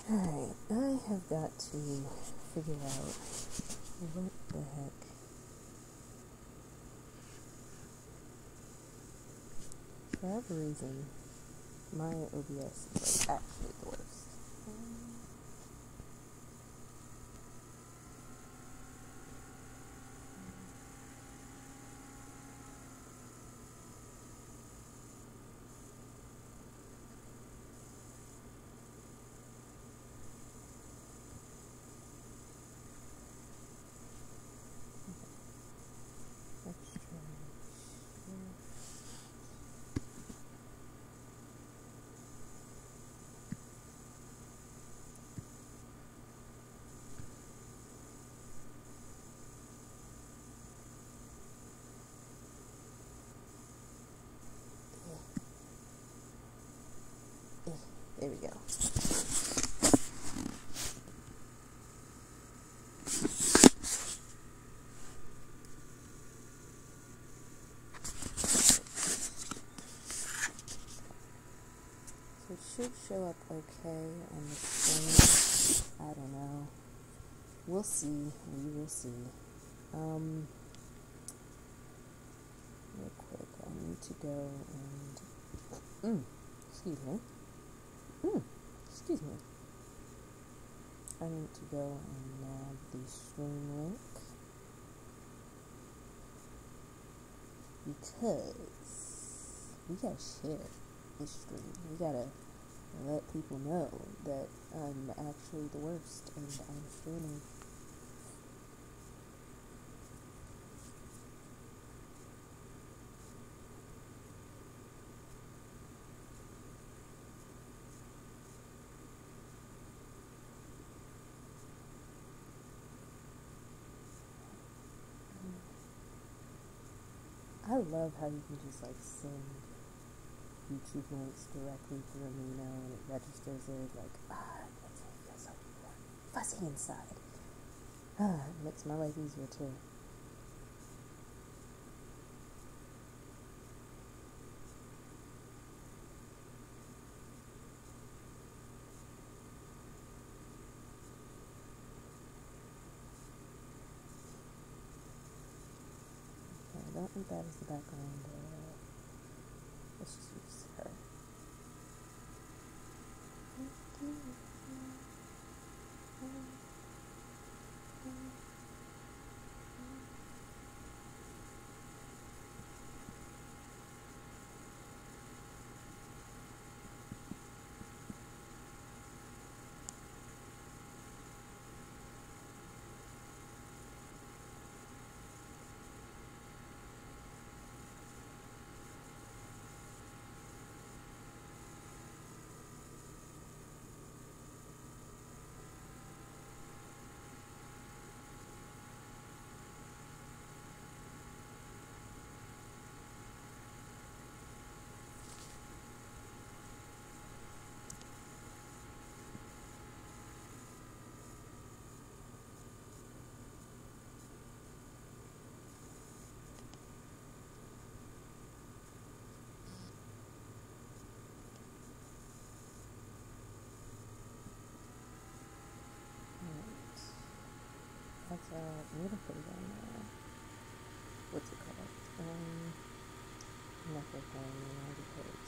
Alright, I have got to figure out what the heck. For whatever reason, my OBS is like actually the worst. Let's try there we go. So it should show up okay on the screen. I don't know. We'll see. We will see. Real quick, I need to go and excuse me. Excuse me. I need to go and nab the stream link because we gotta share this stream. We gotta let people know that I'm actually the worst and I'm streaming. I love how you can just like send YouTube links directly through an email and it registers it like, it makes me feel so fuzzy inside. It makes my life easier too. Okay, I don't think that is the background. Let's just use her. That's I'm gonna put it on what's it called? Microphone, because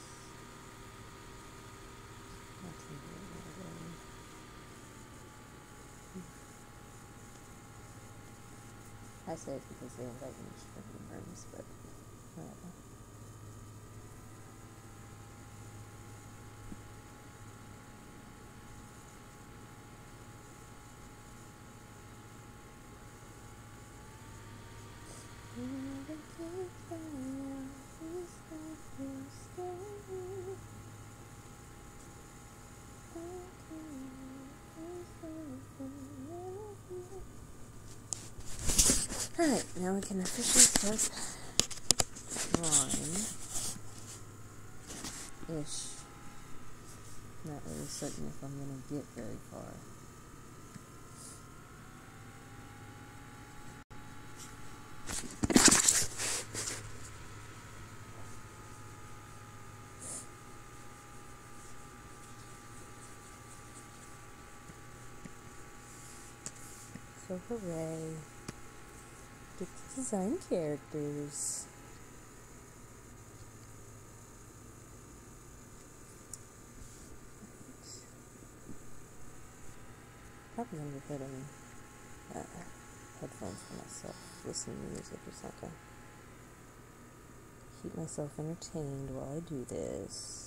that's important. I say it because they invite me to different rooms, but whatever. Alright, now we can officially start drawing. Ish. Not really certain if I'm gonna get very far. So hooray. Get to design characters. Probably gonna be putting headphones for myself, listening to music or something. Keep myself entertained while I do this.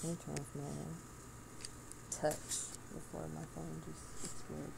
Let me turn off my touch before my phone just explodes.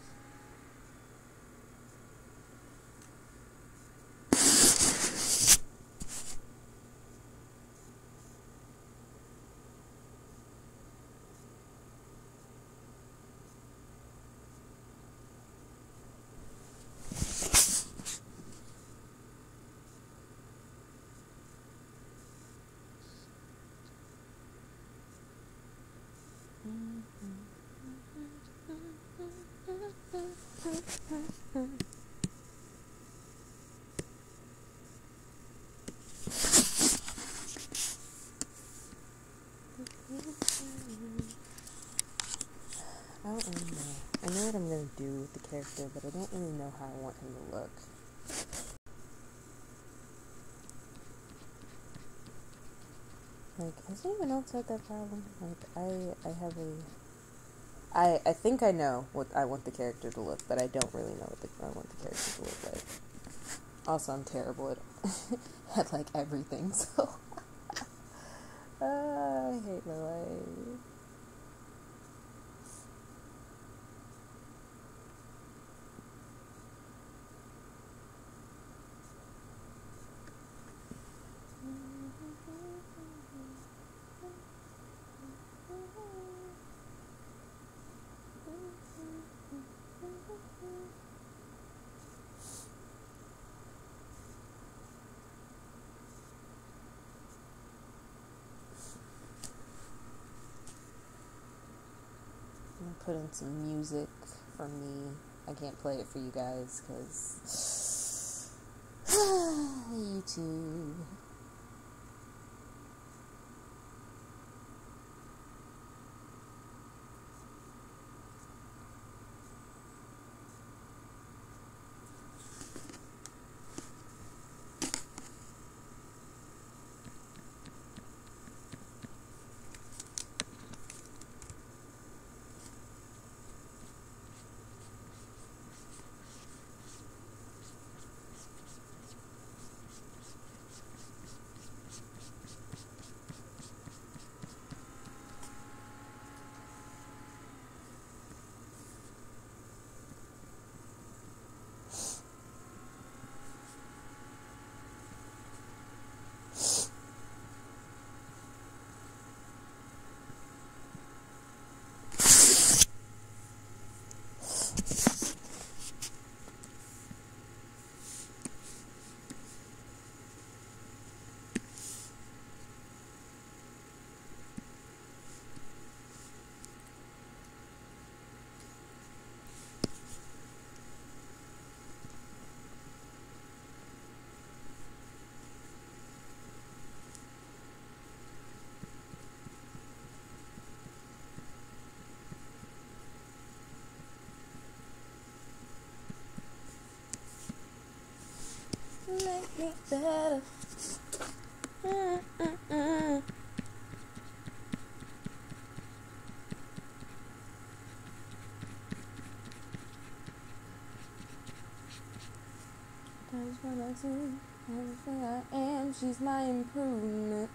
I don't really know. I know what I'm going to do with the character, but I don't really know how I want him to look. Like, has anyone else had that problem? Like, I think I know what I want the character to look, but I don't really know what I want the character to look like. Also, I'm terrible at like everything, so I hate my life. I'm gonna put in some music for me. I can't play it for you guys because YouTube. Make me better. That's what I see. Everything I am, she's my improvement.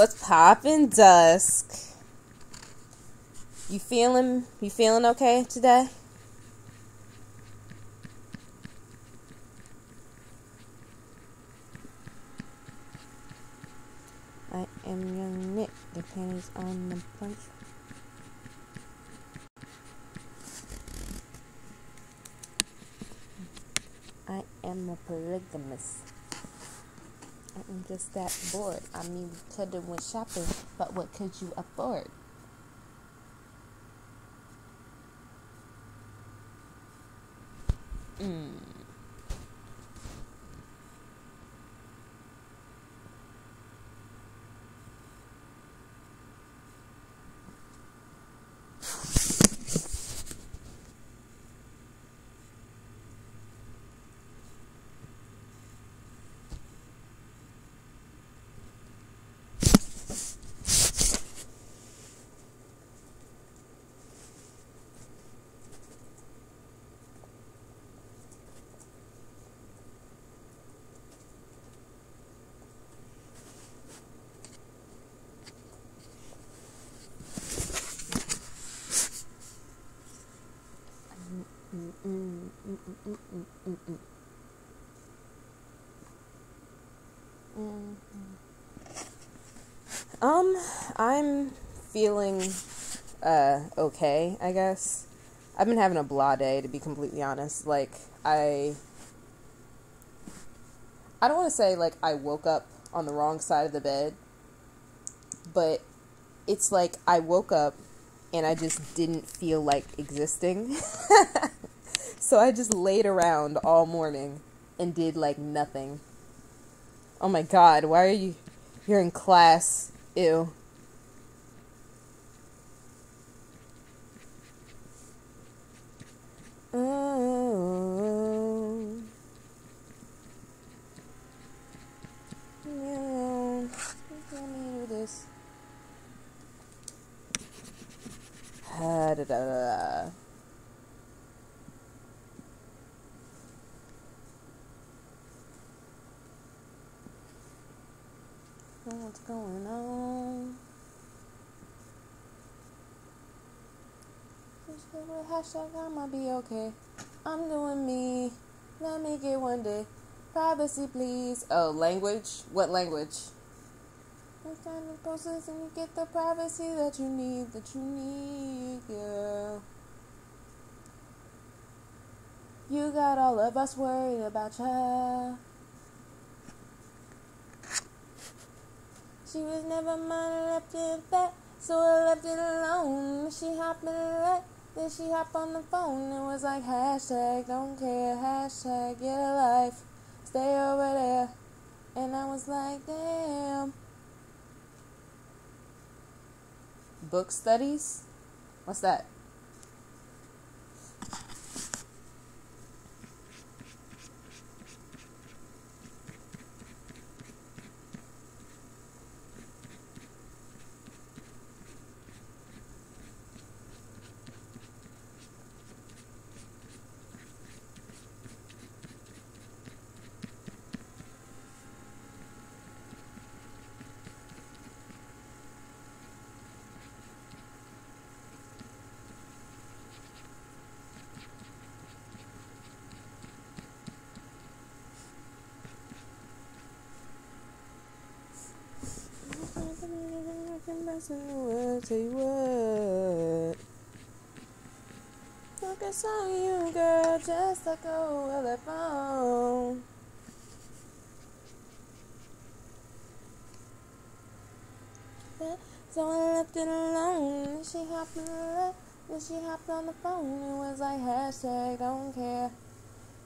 What's poppin', Dusk? You feeling okay today? I am young Nick, the panties on the punch. I am a polygamist. I am just that bored. I mean, we could have went shopping, but what could you afford? I'm feeling okay, I guess. I've been having a blah day, to be completely honest. Like, I don't want to say like I woke up on the wrong side of the bed, but it's like I woke up and I just didn't feel like existing. So I just laid around all morning and did like nothing. Oh my god, why are you're in class? Ew. Oh. Yeah. Let me do this. Da da da. What's going on? Hashtag I'ma be okay. I'm doing me. Let me get one day. Privacy, please. Oh, language? What language? It's kind of process and you get the privacy that you need, girl. You got all of us worried about ya. She was never mine, left it back, so I left it alone. She hopped in the light, then she hopped on the phone. It was like hashtag don't care, hashtag get a life, stay over there. And I was like, damn. Book studies? What's that? Tell you what, focus on you, girl, just like a telephone. So I left it alone, and she hopped on the phone. It was like hashtag don't care,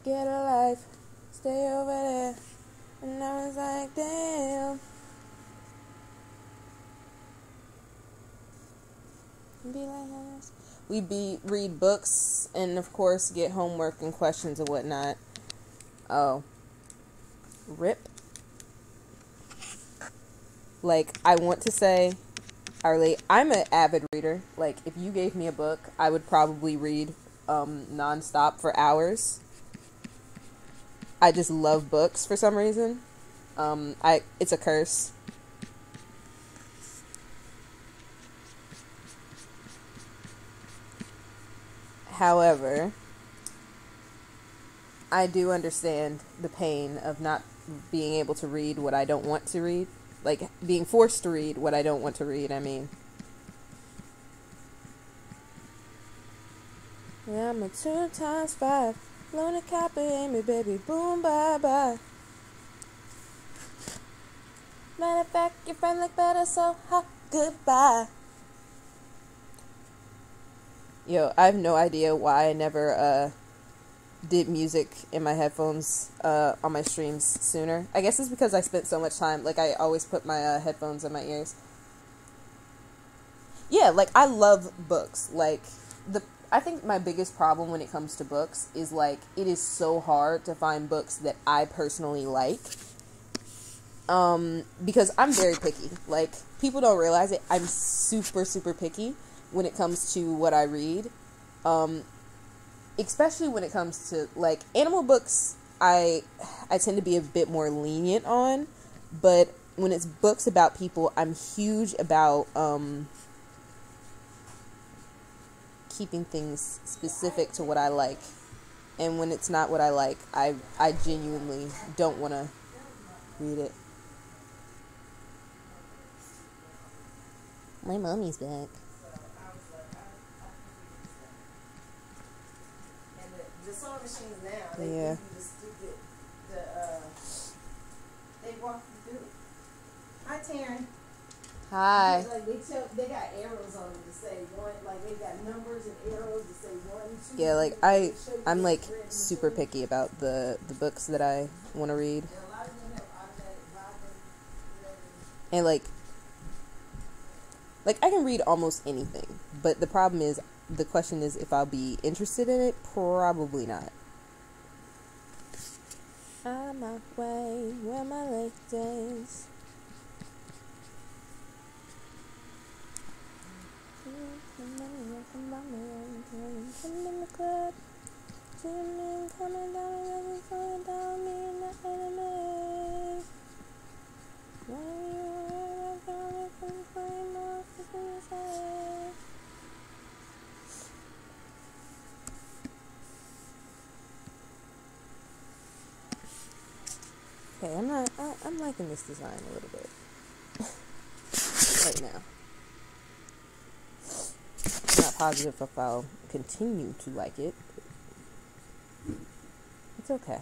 get a life, stay over there. And I was like, damn. Be like us. We read books and of course get homework and questions and whatnot. Oh. Rip. Like, I want to say, I'm an avid reader. Like, if you gave me a book, I would probably read non-stop for hours. I just love books for some reason. It's a curse. However, I do understand the pain of not being able to read what I don't want to read. Like, being forced to read what I don't want to read, I mean. Yeah, I'm a 2 times 5. Luna Kappa in me, baby. Boom, bye, bye. Matter of fact, your friend look better, so ha, goodbye. Yo, I have no idea why I never, did music in my headphones on my streams sooner. I guess it's because I spent so much time, like, I always put my headphones in my ears. Yeah, like, I love books. Like, I think my biggest problem when it comes to books is, like, it is so hard to find books that I personally like. Because I'm very picky. Like, people don't realize it. I'm super, super picky when it comes to what I read. Especially when it comes to, like, animal books, I tend to be a bit more lenient on, but when it's books about people, I'm huge about, keeping things specific to what I like, and when it's not what I like, I genuinely don't want to read it. My mommy's back. The sewing machines now, Yeah. give you the stupid, they walk you through. Hi, Taryn. Hi. Like they got arrows on them to say one, like they got numbers and arrows to say 1, 2. Yeah, like I'm like super picky about the books that I want to read. And a lot of them have automatic volume, And like I can read almost anything, but the problem is, the question is if I'll be interested in it. Probably not. I'm my way where my lake days. I'm in the club. Coming down and falling down me in the enemy. When you are from flame off the inside. Okay, I'm liking this design a little bit. Right now. I'm not positive if I'll continue to like it. It's okay.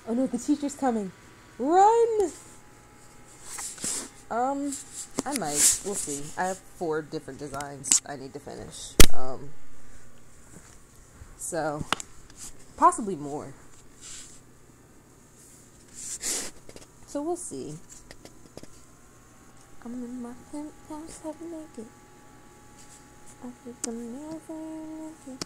Oh no, the teacher's coming. Run! I might. We'll see. I have 4 different designs I need to finish. So, possibly more. So we'll see. I'm in my penthouse, half naked. I keep the nails naked.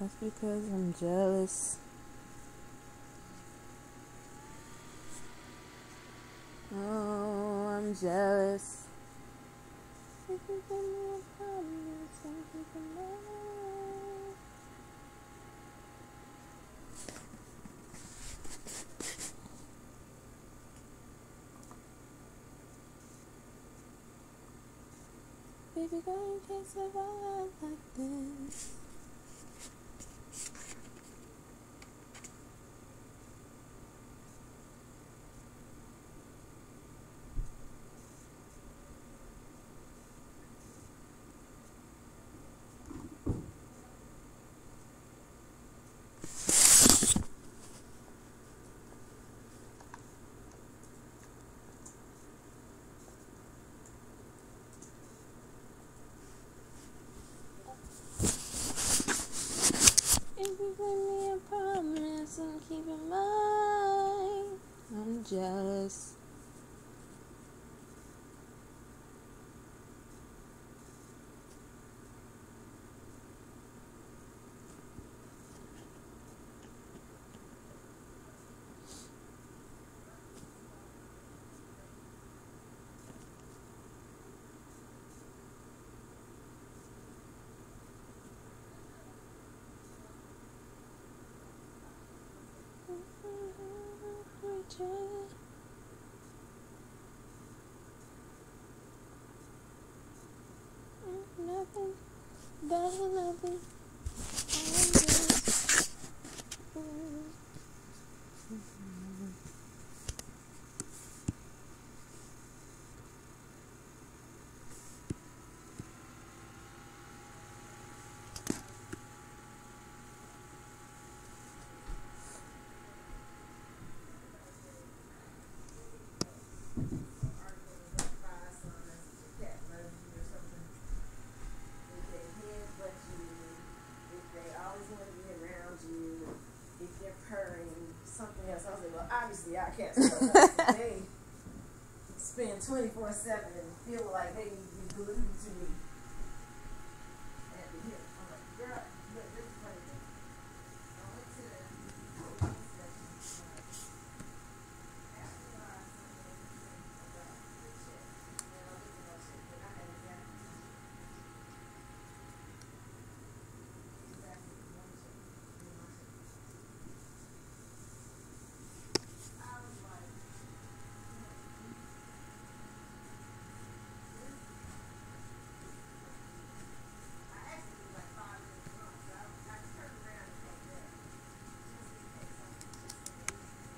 That's because I'm jealous. Oh, I'm jealous. Baby girl, you can't survive like this. jealous. Nothing, but nothing. Something else. I was like, well, obviously I can't spell they spend 24/7 and feel like they need to be glued to me at the hip. I'm like, girl, look, this is funny. I went to the session after our Sunday about the check. And I looked at my shit, but I hadn't got exactly one check in my check. I was like, I actually was like 5 minutes wrong, so I turned around and came back. Just in case something just in the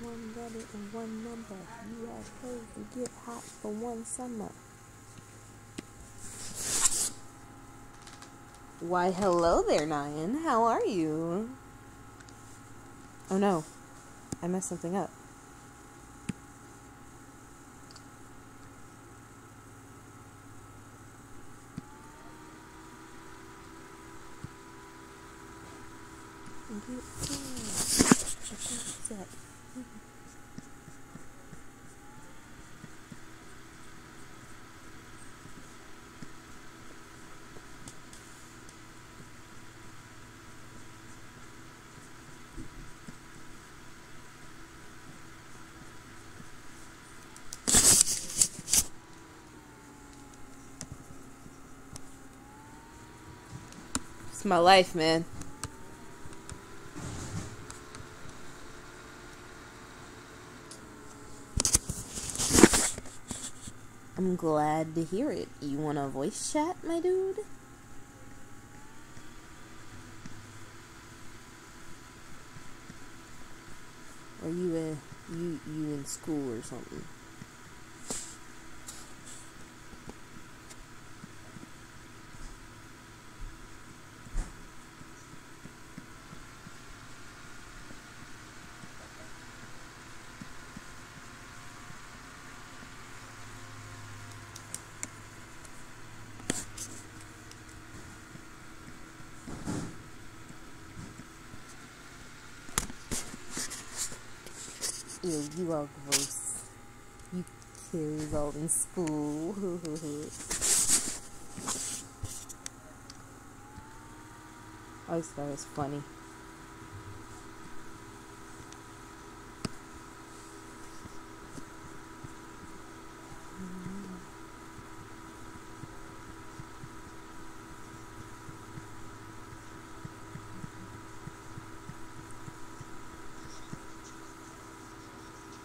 One buddy and one number. You are supposed to get hot for one summer. Why, hello there, Nyan. How are you? Oh no, I messed something up. It's my life, man. I'm glad to hear it. You want a voice chat, my dude? Or you in school or something? Ew, you are gross. You kids all in school. I always thought it was funny.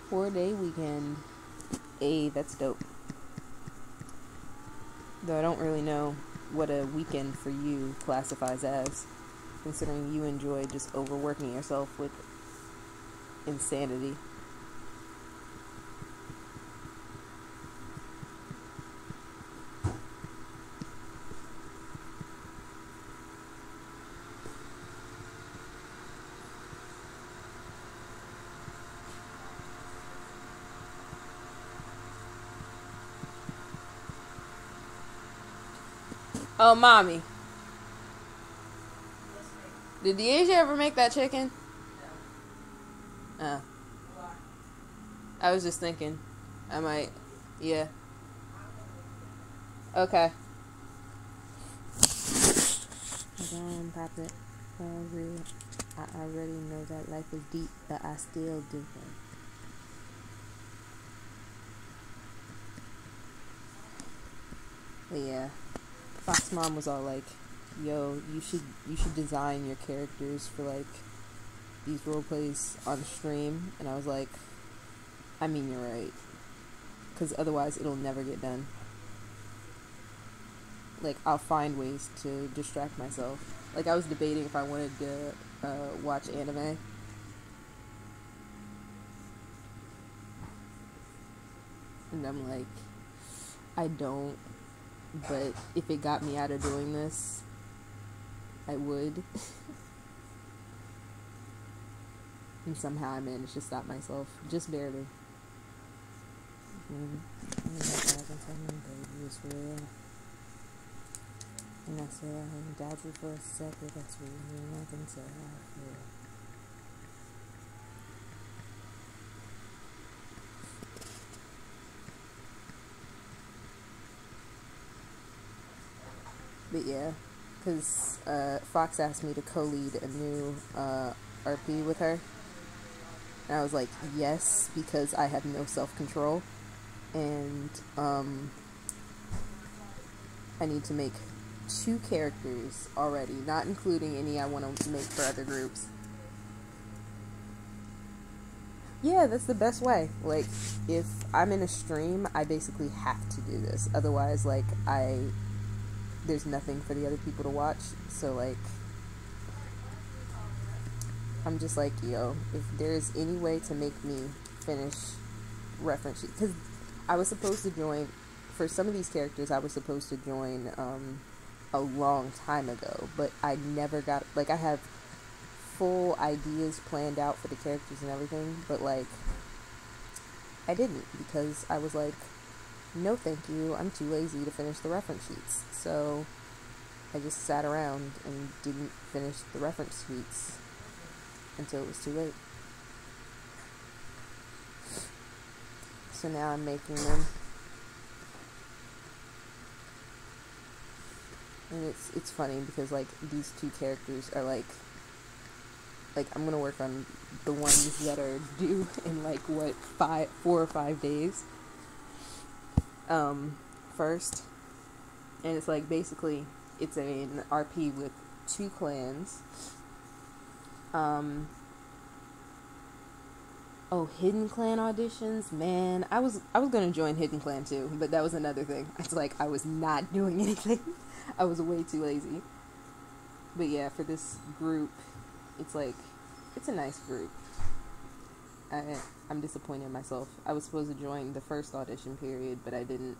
Four-day weekend. Hey, that's dope. Though I don't really know what a weekend for you classifies as, considering you enjoy just overworking yourself with insanity. Oh, mommy. Did Deasia ever make that chicken? No. Oh. Why? I was just thinking. I might. Yeah. Okay. Damn, Papa. I already know that life is deep, but I still do it. But yeah, Fox Mom was all like, "Yo, you should design your characters for like these role plays on stream," and I was like, "I mean, you're right, because otherwise it'll never get done. Like, I'll find ways to distract myself. Like, I was debating if I wanted to watch anime." And I'm like, I don't, but if it got me out of doing this, I would. And somehow I managed to stop myself, just barely. And I said I doubt you for a second, that's really nothing to have. But yeah, because Fox asked me to co-lead a new RP with her. And I was like, yes, because I have no self-control. And I need to make 2 characters already, not including any I want to make for other groups. Yeah, that's the best way. Like, if I'm in a stream, I basically have to do this. Otherwise, like, there's nothing for the other people to watch. So, like, I'm just like, yo, if there's any way to make me finish reference sheets. Because I was supposed to join, for some of these characters, I was supposed to join a long time ago. But I never got, like, I have full ideas planned out for the characters and everything, but like I didn't, because I was like, no thank you, I'm too lazy to finish the reference sheets. So I just sat around and didn't finish the reference sheets until it was too late. So now I'm making them, and it's funny because like these 2 characters are like I'm gonna work on the ones that are due in like 4 or 5 days first, and it's like basically it's an RP with 2 clans. Hidden clan auditions, man, I was gonna join Hidden Clan too, but that was another thing. It's like I was not doing anything. I was way too lazy. But yeah, for this group, it's like, it's a nice group. I'm disappointed in myself. I was supposed to join the first audition period, but I didn't.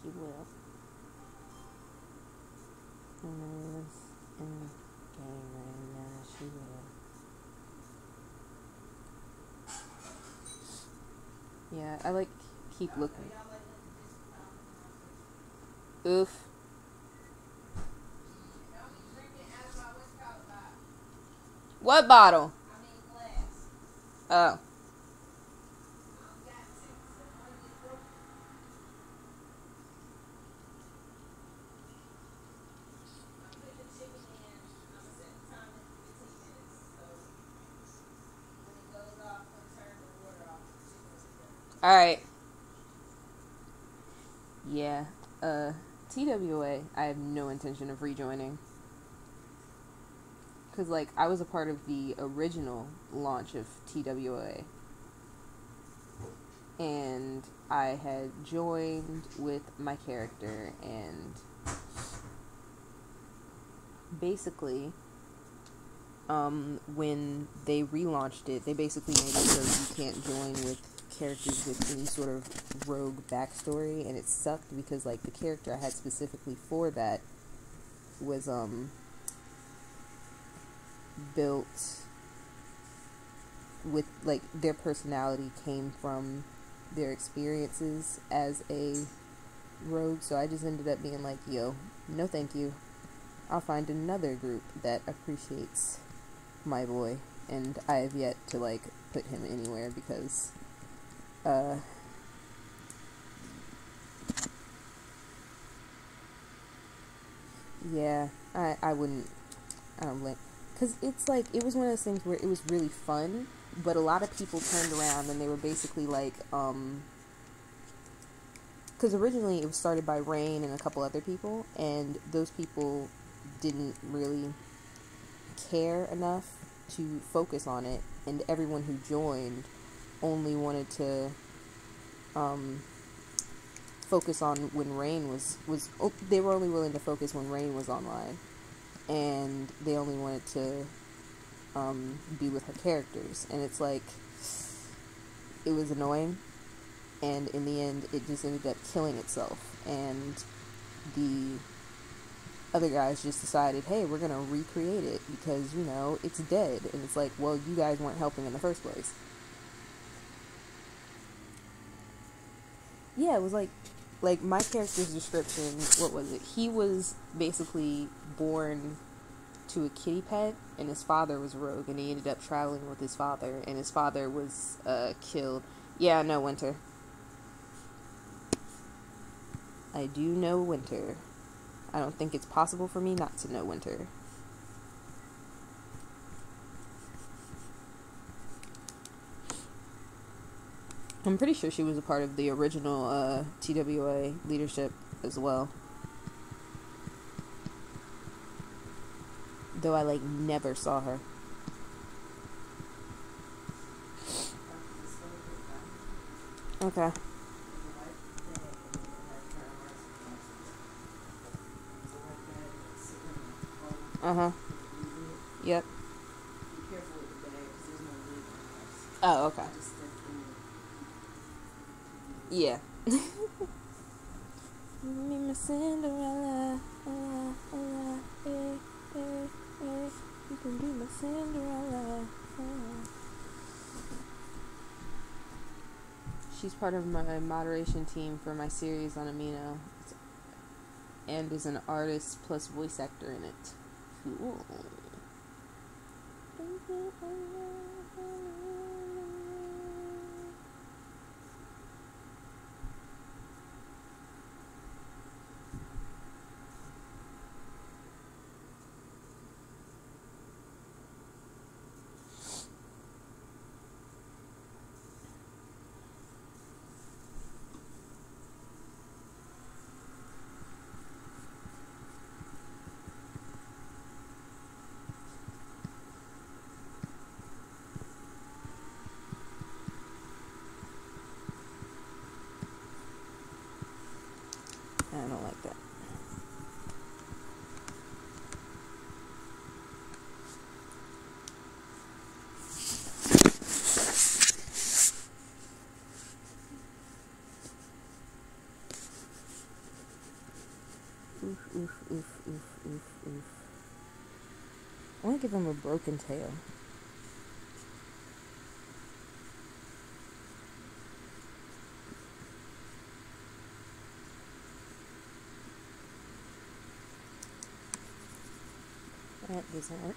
She will. In the game right now, she will. Yeah, I like keep looking. Oof. What bottle? Oh. Alright. Yeah. TWA, I have no intention of rejoining. Because, like, I was a part of the original launch of TWA. And I had joined with my character, and basically, when they relaunched it, they basically made it so you can't join with characters with any sort of rogue backstory, and it sucked because, like, the character I had specifically for that was, built with like their personality came from their experiences as a rogue. So I just ended up being like, yo, no thank you. I'll find another group that appreciates my boy, and I have yet to like put him anywhere because yeah, I wouldn't, I don't blame, because it's like, it was one of those things where it was really fun, but a lot of people turned around and they were basically like, because originally it was started by Rain and a couple other people, and those people didn't really care enough to focus on it, and everyone who joined only wanted to focus on when Rain was they were only willing to focus when Rain was online, and they only wanted to be with her characters, and it's like, it was annoying, and in the end it just ended up killing itself, and the other guys just decided, hey, we're gonna recreate it because, you know, it's dead, and it's like, well, you guys weren't helping in the first place. Yeah, it was like my character's description, what was it? He was basically born to a kitty pet, and his father was rogue, and he ended up traveling with his father, and his father was killed. Yeah, I know Winter. I do know Winter. I don't think it's possible for me not to know Winter. I'm pretty sure she was a part of the original TWA leadership as well. Though I like never saw her. Okay. Uh-huh. Yep. Oh, okay. Yeah. Me, my Cinderella, you can be my Cinderella. She's part of my moderation team for my series on Amino, and is an artist plus voice actor in it. Cool. I don't like that. Oof. I want to give him a broken tail. That doesn't work.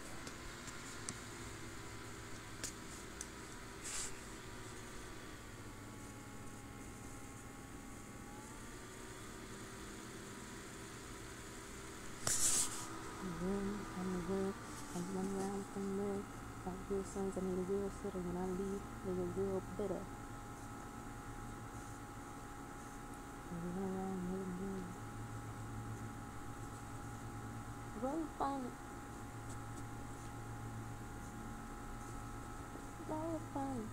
Songs, I need a real sitter. When I leave, they get real bitter. Roll upon it. Roll upon it.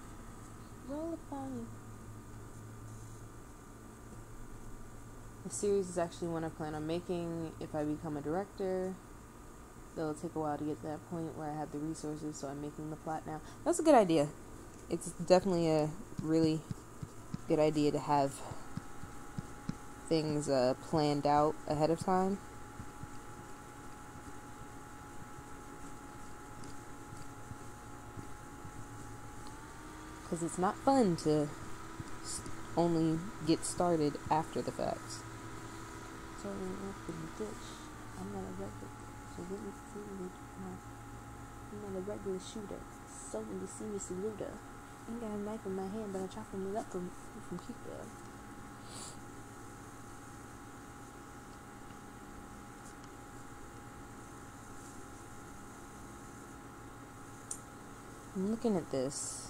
Roll upon it. The series is actually one I plan on making if I become a director. It'll take a while to get to that point where I have the resources, so I'm making the plot now. That's a good idea. It's definitely a really good idea to have things planned out ahead of time. Because it's not fun to only get started after the fact. So up in the ditch, I'm not a regular. So let me see. I'm not a regular shooter. So when you see me saluter, ain't got a knife in my hand, but I'm chopping it up from Cuba. I'm looking at this.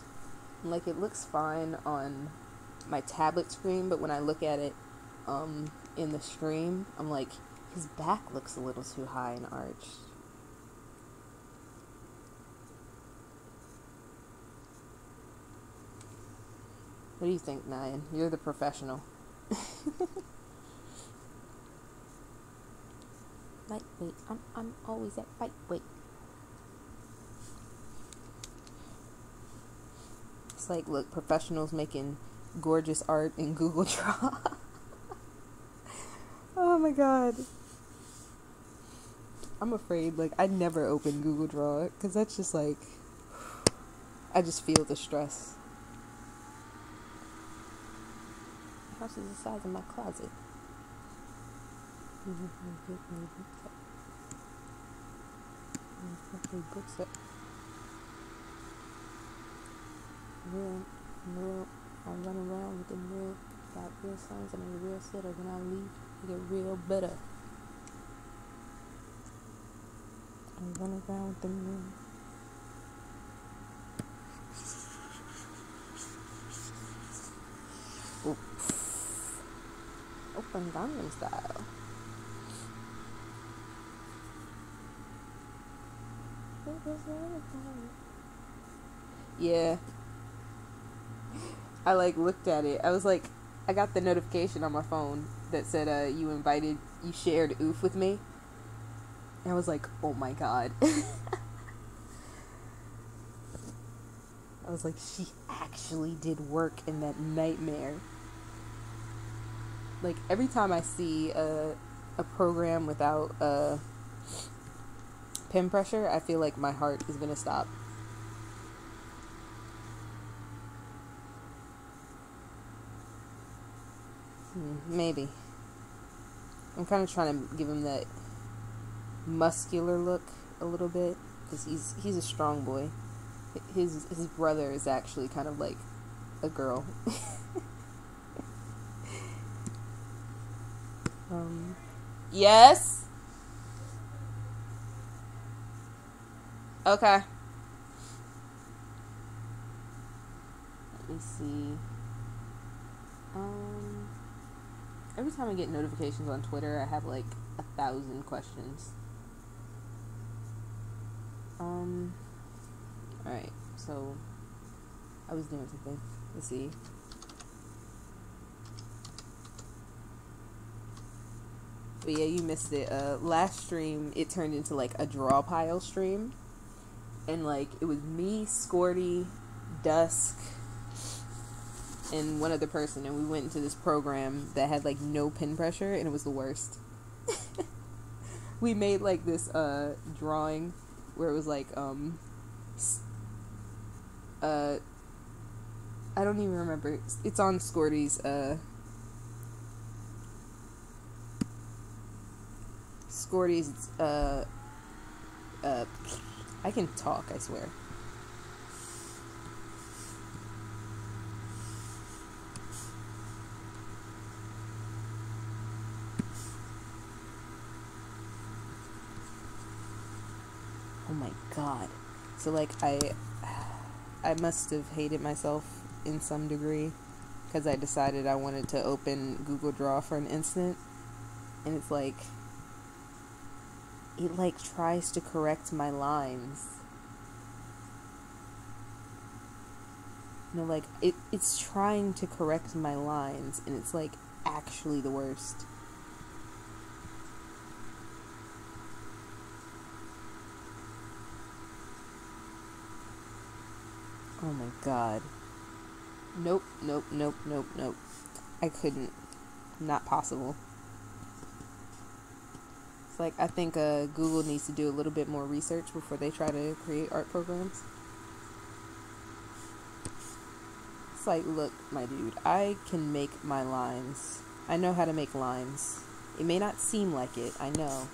Like, it looks fine on my tablet screen, but when I look at it in the stream, I'm like, his back looks a little too high and arched. What do you think, Nyan? You're the professional. Lightweight. I'm always at lightweight. It's like, look, professionals making gorgeous art in Google Draw. Oh my god. I'm afraid, like, I'd never open Google Draw, because that's just like, I just feel the stress. The house is the size of my closet. Books up. Real, I run around with them real, got real signs and a real setter. When I leave, I get real better. I run around with them real. Open Gangnam Style. Yeah. I like looked at it. I was like, I got the notification on my phone that said you shared oof with me. And I was like, oh my god. I was like, she actually did work in that nightmare. Like, every time I see a program without pen pressure, I feel like my heart is gonna stop. Maybe. I'm kind of trying to give him that muscular look a little bit, because he's a strong boy. His brother is actually kind of like a girl. Yes. Okay. Let me see. Every time I get notifications on Twitter, I have like 1,000 questions. Alright, so I was doing something. Let's see. But yeah, you missed it. Last stream, it turned into like a draw pile stream. And like, it was me, Scorty, Dusk, and one other person, and we went into this program that had like no pin pressure, and it was the worst. We made like this drawing where it was like I don't even remember. It's on Scorty's I can talk, I swear. Oh my god. So like I must have hated myself in some degree, because I decided I wanted to open Google Draw for an instant, and it's like, it like tries to correct my lines. You know, like it's trying to correct my lines, and it's like actually the worst. Oh my god. Nope. I couldn't. Not possible. It's like, I think Google needs to do a little bit more research before they try to create art programs. It's like, look, my dude, I can make my lines. I know how to make lines. It may not seem like it, I know.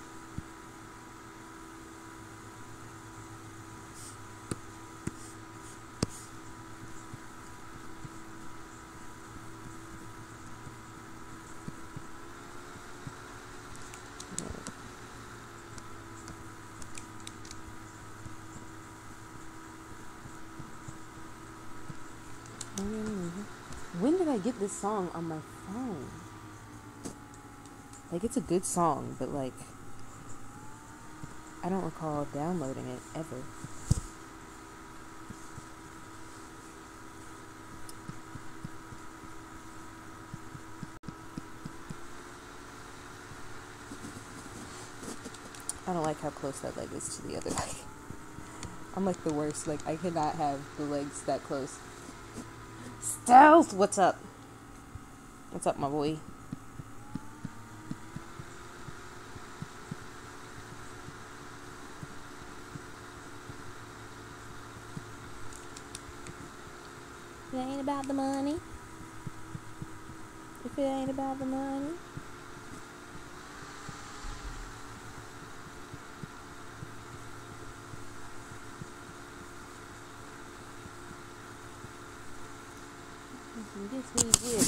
When did I get this song on my phone? Like, it's a good song, but like, I don't recall downloading it ever. I don't like how close that leg is to the other leg. I'm like the worst. Like, I cannot have the legs that close. Stealth! What's up? What's up, my boy? It ain't about the money. If it ain't about the money. This me good.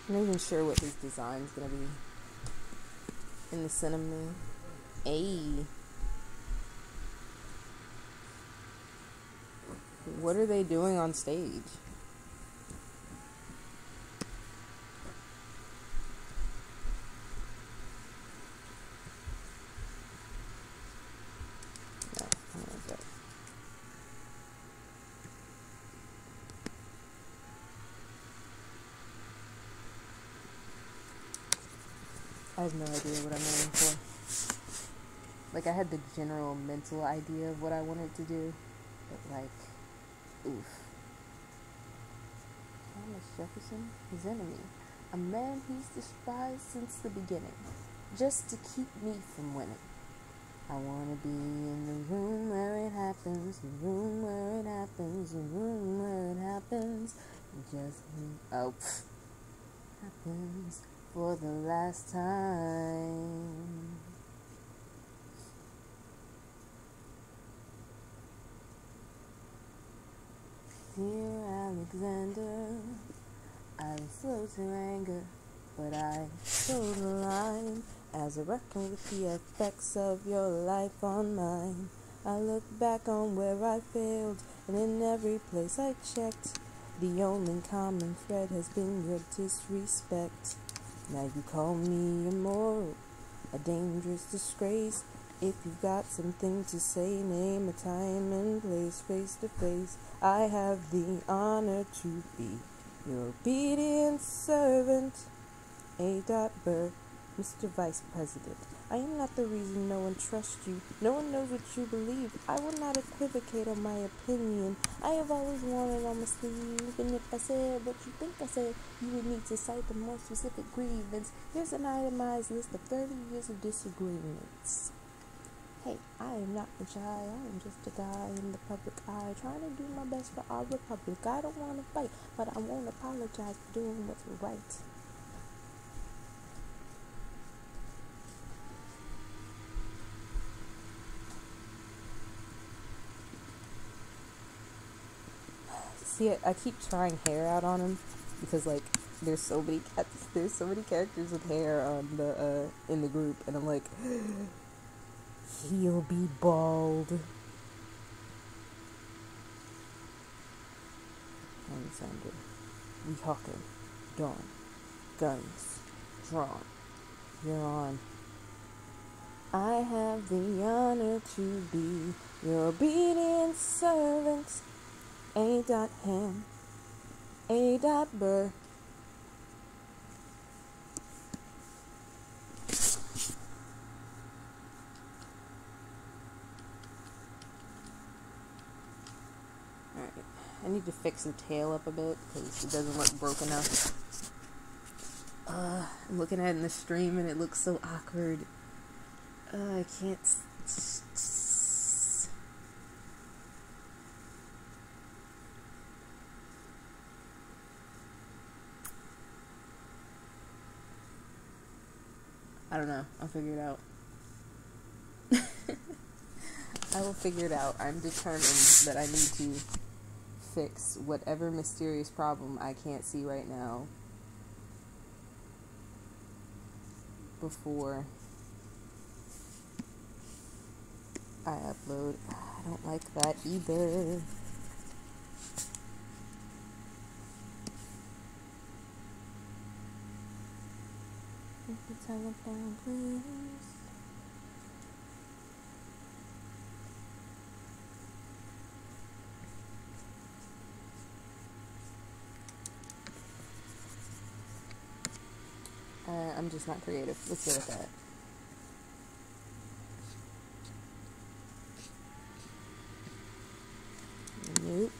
I'm not even sure what his design's gonna be in the cinnamon. Ayy. What are they doing on stage? I have no idea what I'm aiming for. Like, I had the general mental idea of what I wanted to do, but like, oof. Thomas Jefferson, his enemy. A man he's despised since the beginning, just to keep me from winning. I wanna be in the room where it happens, the room where it happens, the room where it happens. Just happens for the last time. Dear Alexander, I was slow to anger, but I told the line. As I reckon with the effects of your life on mine, I look back on where I failed, and in every place I checked, the only common thread has been your disrespect. Now you call me immoral, a dangerous disgrace. If you've got something to say, name a time and place, face to face. I have the honor to be your obedient servant. A. Burr, Mr. Vice President. I am not the reason no one trusts you. No one knows what you believe. I will not equivocate on my opinion. I have always worn it on my sleeve. Even if I said what you think I said, you would need to cite the more specific grievance. Here's an itemized list of 30 years of disagreements. Hey, I am not the shy. I am just a guy in the public eye, trying to do my best for our republic. I don't want to fight, but I won't apologize for doing what's right. See, I keep trying hair out on him because, like, there's so many characters with hair on the in the group, and I'm like, he'll be bald. Alexander, we hawking, dawn, guns, drawn. You're on. I have the honor to be your obedient servant. A. Ham, A. Burr. Alright, I need to fix the tail up a bit because it doesn't look broken enough. I'm looking at it in the stream and it looks so awkward. I can't. I don't know. I'll figure it out. I will figure it out. I'm determined that I need to fix whatever mysterious problem I can't see right now before I upload. I don't like that either. Tell it down, please. I'm just not creative. Let's go with that. Nope.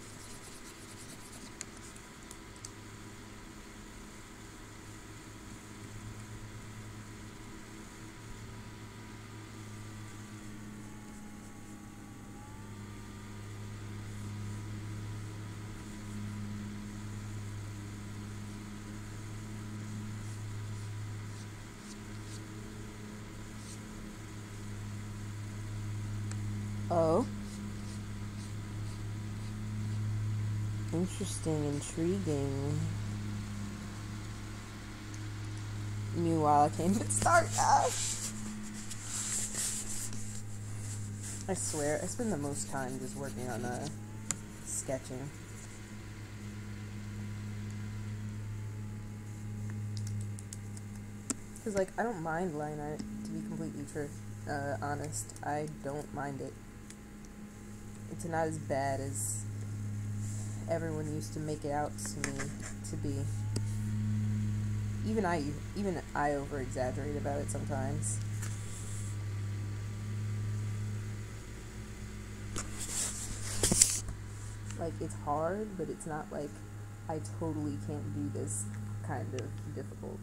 Oh. Interesting, intriguing. Meanwhile, I can't even start. I swear, I spend the most time just working on sketching. Because, like, I don't mind line art, to be completely honest. I don't mind it. It's not as bad as everyone used to make it out to me to be. Even I over-exaggerate about it sometimes. Like, it's hard, but it's not like I totally can't do this kind of difficult.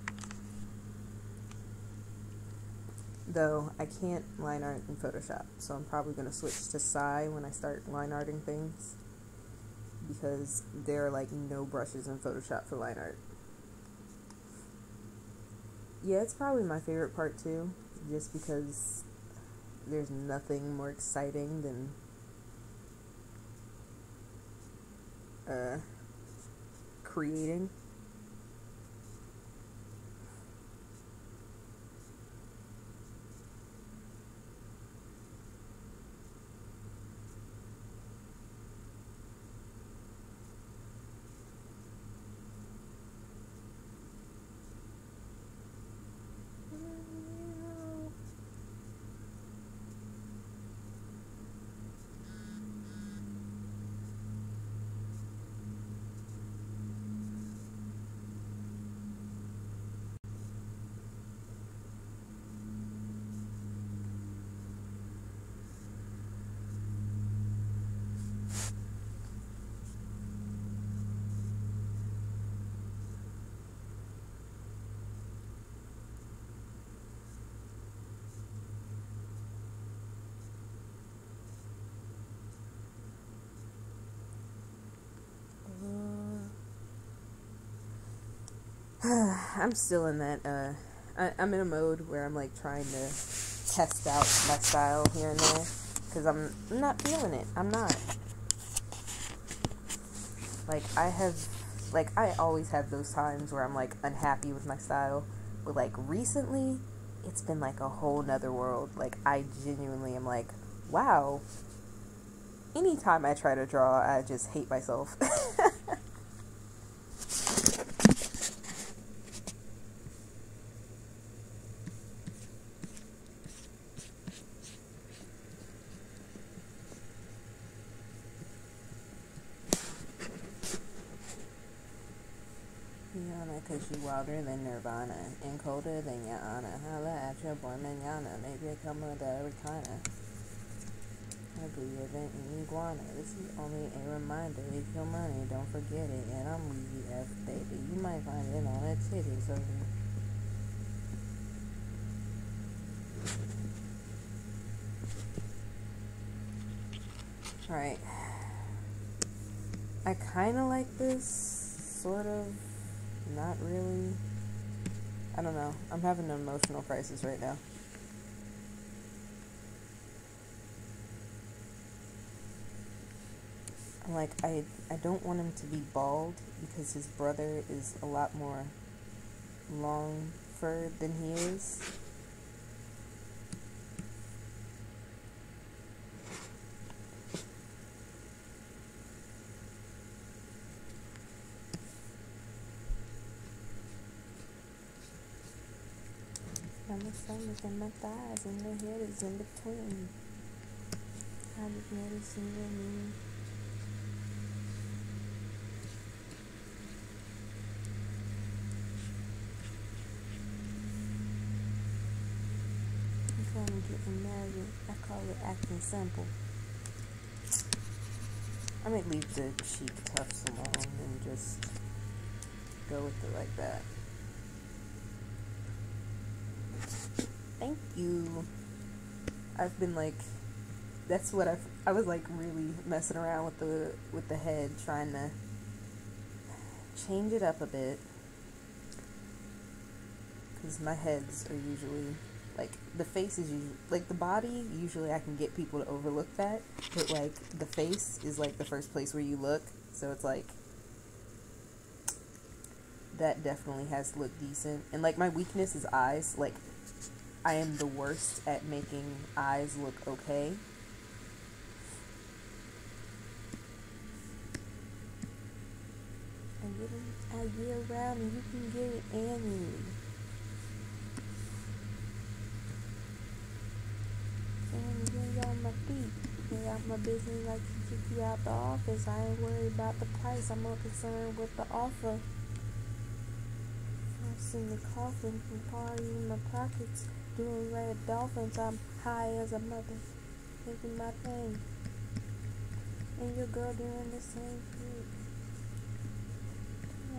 Though, I can't line art in Photoshop, so I'm probably going to switch to Sai when I start line arting things. Because there are, like, no brushes in Photoshop for line art. Yeah, it's probably my favorite part, too. Just because there's nothing more exciting than creating. I'm still in that, I'm in a mode where I'm, like, trying to test out my style here and there, because I'm not feeling it. I'm not. Like, I always have those times where I'm, like, unhappy with my style, but, like, recently, it's been, like, a whole nother world. Like, I genuinely am like, wow, anytime I try to draw, I just hate myself. Cause you wilder than Nirvana and colder than your honor. Holla at your boy manana. Maybe a come of the Rihanna. Ugly event in iguana. This is only a reminder. If your money, don't forget it. And I'm Weezy F baby. You might find it on that titty, so. Alright. I kinda like this. Sort of. Not really. I don't know. I'm having an emotional crisis right now. Like, I don't want him to be bald because his brother is a lot more long-furred than he is. And my stomach and my thighs and my head is in between. I just never seen me. I'm getting married. I call it acting simple. I might leave the cheek tufts alone and just go with it like that. Thank you. I've been like, that's what I was like really messing around with the head, trying to change it up a bit, because my heads are usually like, the face is usually like, the body usually I can get people to overlook that, but like the face is like the first place where you look, so it's like that definitely has to look decent. And like, my weakness is eyes. Like, I am the worst at making eyes look okay. I get around and you can get it annually. And get on my feet. Get out my business like you kick you out the office. I ain't worried about the price. I'm more concerned with the offer. I've seen the coffin from party in my pockets. Doing red dolphins. I'm high as a mother. Thinking my thing. And your girl doing the same thing.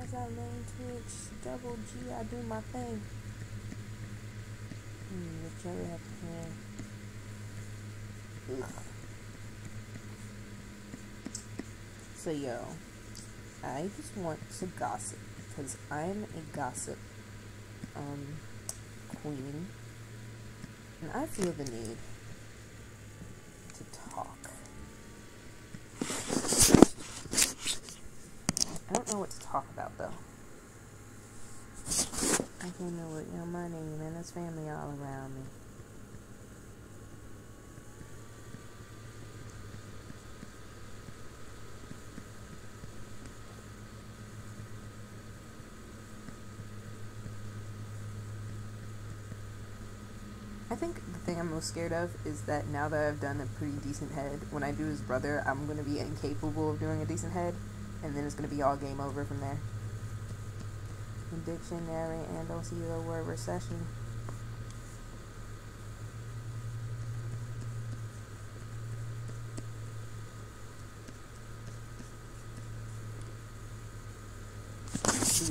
As I lean Twitch, double G, I do my thing. The cherry up here. So yo, I just want to gossip because I'm a gossip queen, and I feel the need to talk. I don't know what to talk about though. I came in with my name and there's family all around me. I think the thing I'm most scared of is that now that I've done a pretty decent head, when I do his brother, I'm going to be incapable of doing a decent head, and then it's going to be all game over from there. Dictionary, and don't see the word recession.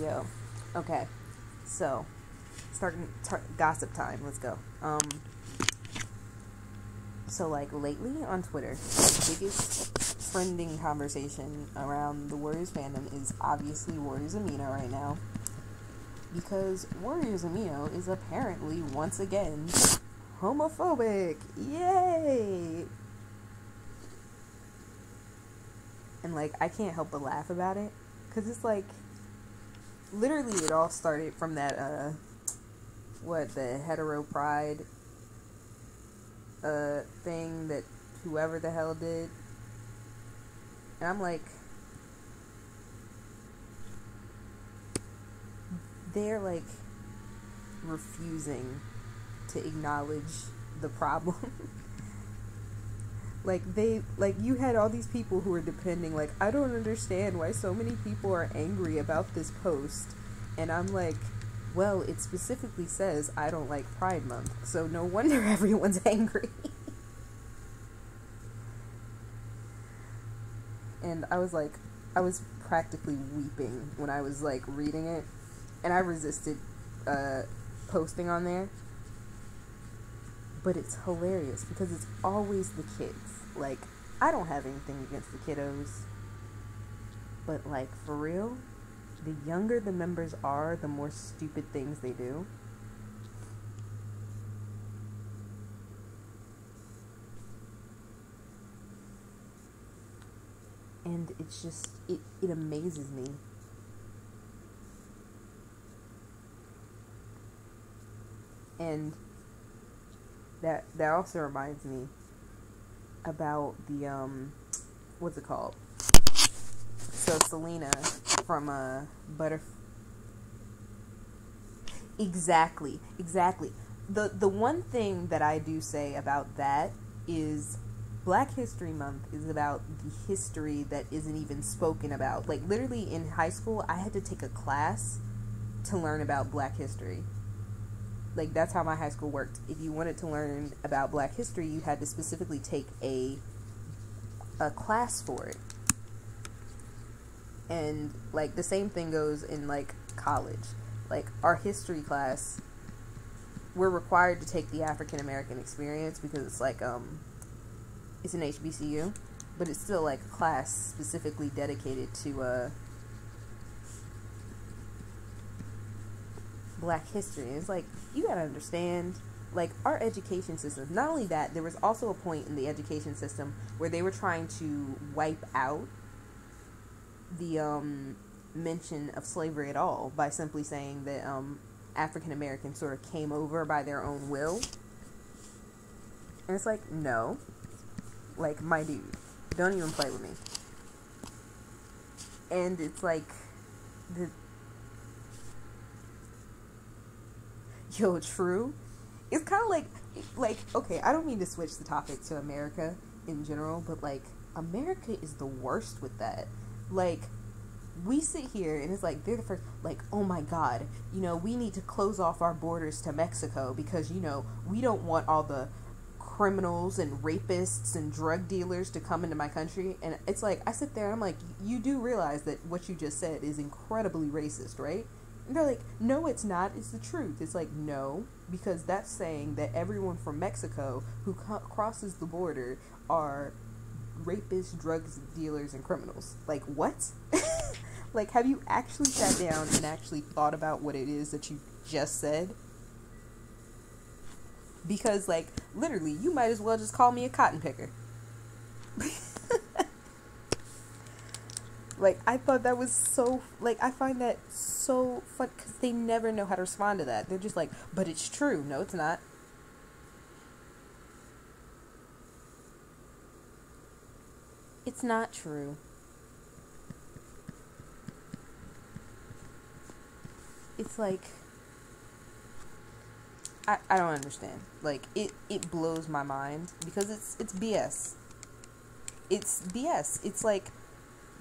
Yo, okay, so starting gossip time. Let's go. So like lately on Twitter, the biggest trending conversation around the Warriors fandom is obviously Warriors Amino right now. Because Warriors Amino is apparently, once again, homophobic. Yay! And, like, I can't help but laugh about it. Because it's, like, literally it all started from that, the hetero pride, thing that whoever the hell did. And I'm like, they're like refusing to acknowledge the problem. You had all these people who were depending, like, I don't understand why so many people are angry about this post. And I'm like, well, it specifically says I don't like Pride Month, so no wonder everyone's angry. and I was practically weeping when I was like reading it, and I resisted posting on there. But it's hilarious because it's always the kids. Like, I don't have anything against the kiddos, but like, for real, the younger the members are, the more stupid things they do. And it's just, it amazes me. And that also reminds me about the, what's it called? So Selena from, Exactly. The one thing that I do say about that is Black History Month is about the history that isn't even spoken about. Like, literally in high school, I had to take a class to learn about Black history. Like, that's how my high school worked. If you wanted to learn about Black history, you had to specifically take a class for it. And, like, the same thing goes in, like, college. Like, our history class, we're required to take the African American experience because it's, like, it's an HBCU. But it's still, like, a class specifically dedicated to, Black history. And it's like, you gotta understand, like, our education system, not only that, there was also a point in the education system where they were trying to wipe out the mention of slavery at all by simply saying that African Americans sort of came over by their own will. And it's like, no, like, my dude, don't even play with me. And it's like, yo, true. It's kind of like, okay, I don't mean to switch the topic to America in general, but, like, America is the worst with that. Like, we sit here and it's like, they're the first, like, oh my God, you know, we need to close off our borders to Mexico because, you know, we don't want all the criminals and rapists and drug dealers to come into my country. And it's like, I sit there and I'm like, you do realize that what you just said is incredibly racist, right? And they're like, no, it's not. It's the truth. It's like, no, because that's saying that everyone from Mexico who crosses the border are rapists, drug dealers, and criminals. Like, what? Like, have you actually sat down and actually thought about what it is that you just said? Because, like, literally, you might as well just call me a cotton picker. Like, I thought that was so, like, I find that so fun, because they never know how to respond to that. They're just like, but it's true. No, it's not. It's not true. It's like, I don't understand. Like, it blows my mind, because it's BS. It's BS. It's like,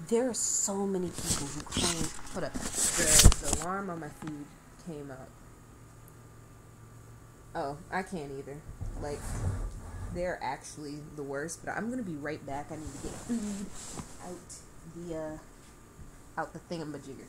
there are so many people who claim, hold up, the alarm on my feed came up. Oh, I can't either. Like, they're actually the worst, but I'm gonna be right back. I need to get food out the thingamajigger.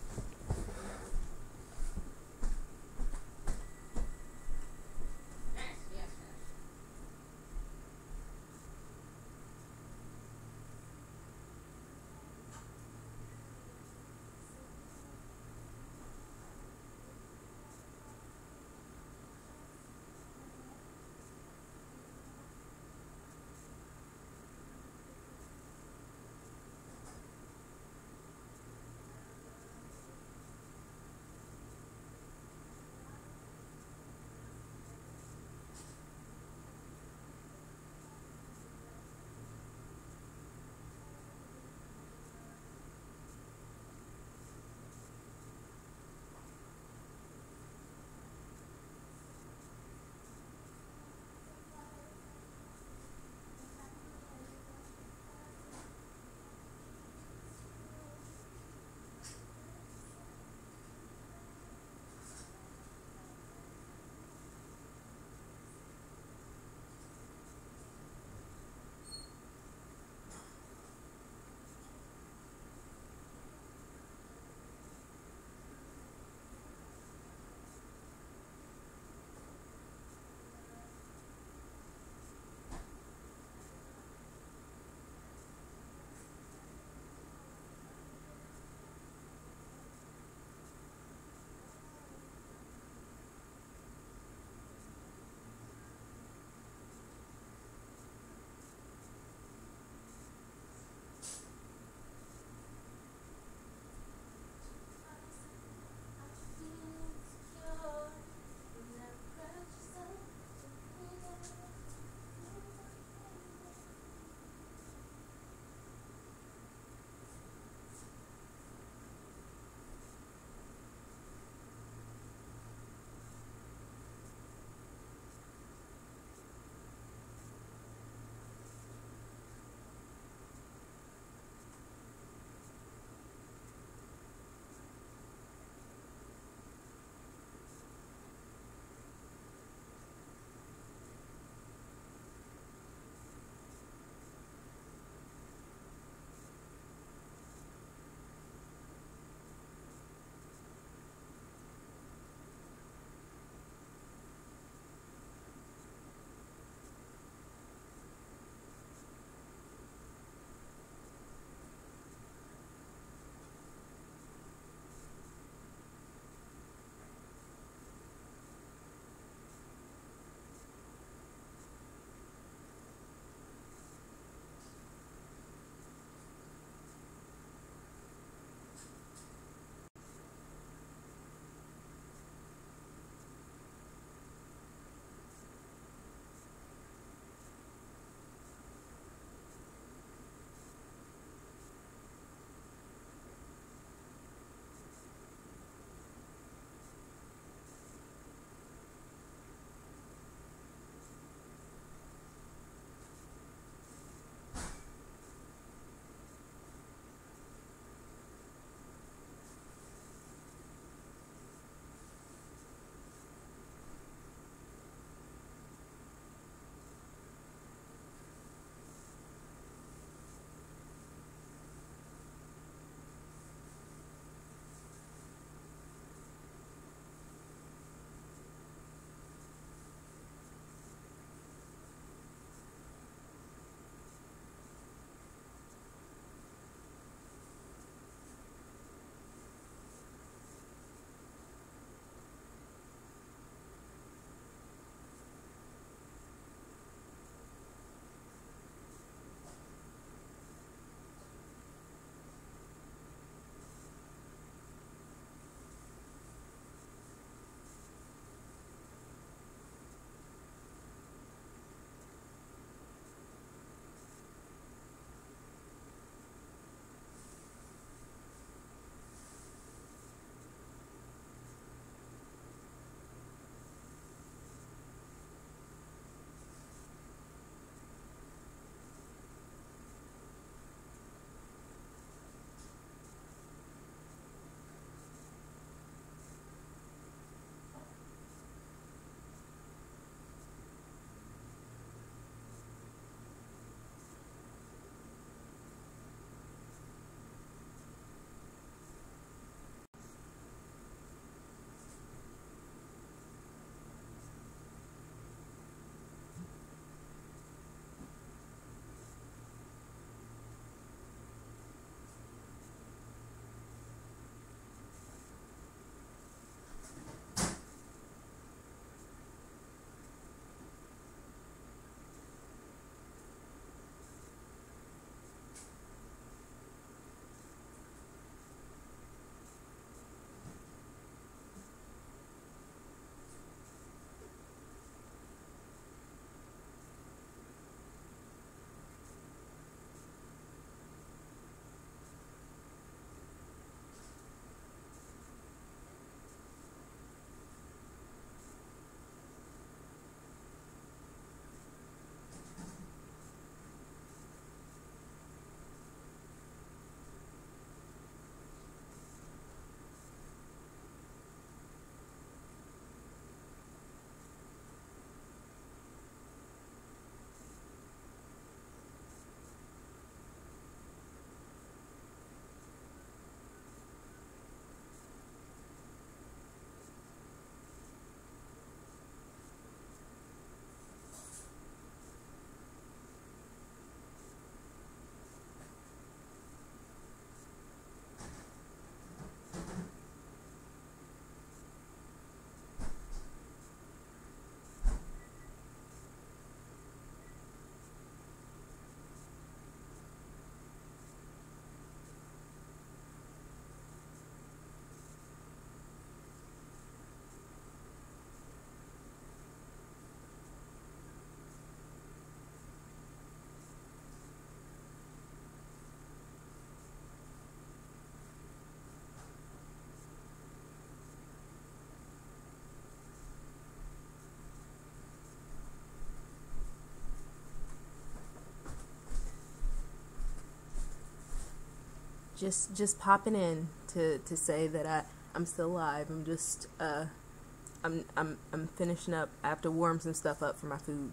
just popping in to say that I'm still alive. I'm just I'm finishing up. I have to warm some stuff up for my food,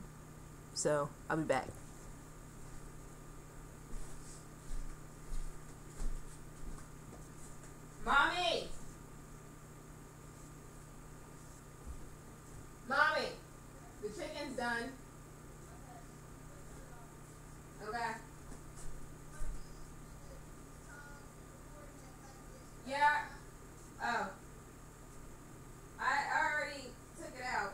so I'll be back. Mommy, the chicken's done. Okay. Yeah. Oh. I already took it out.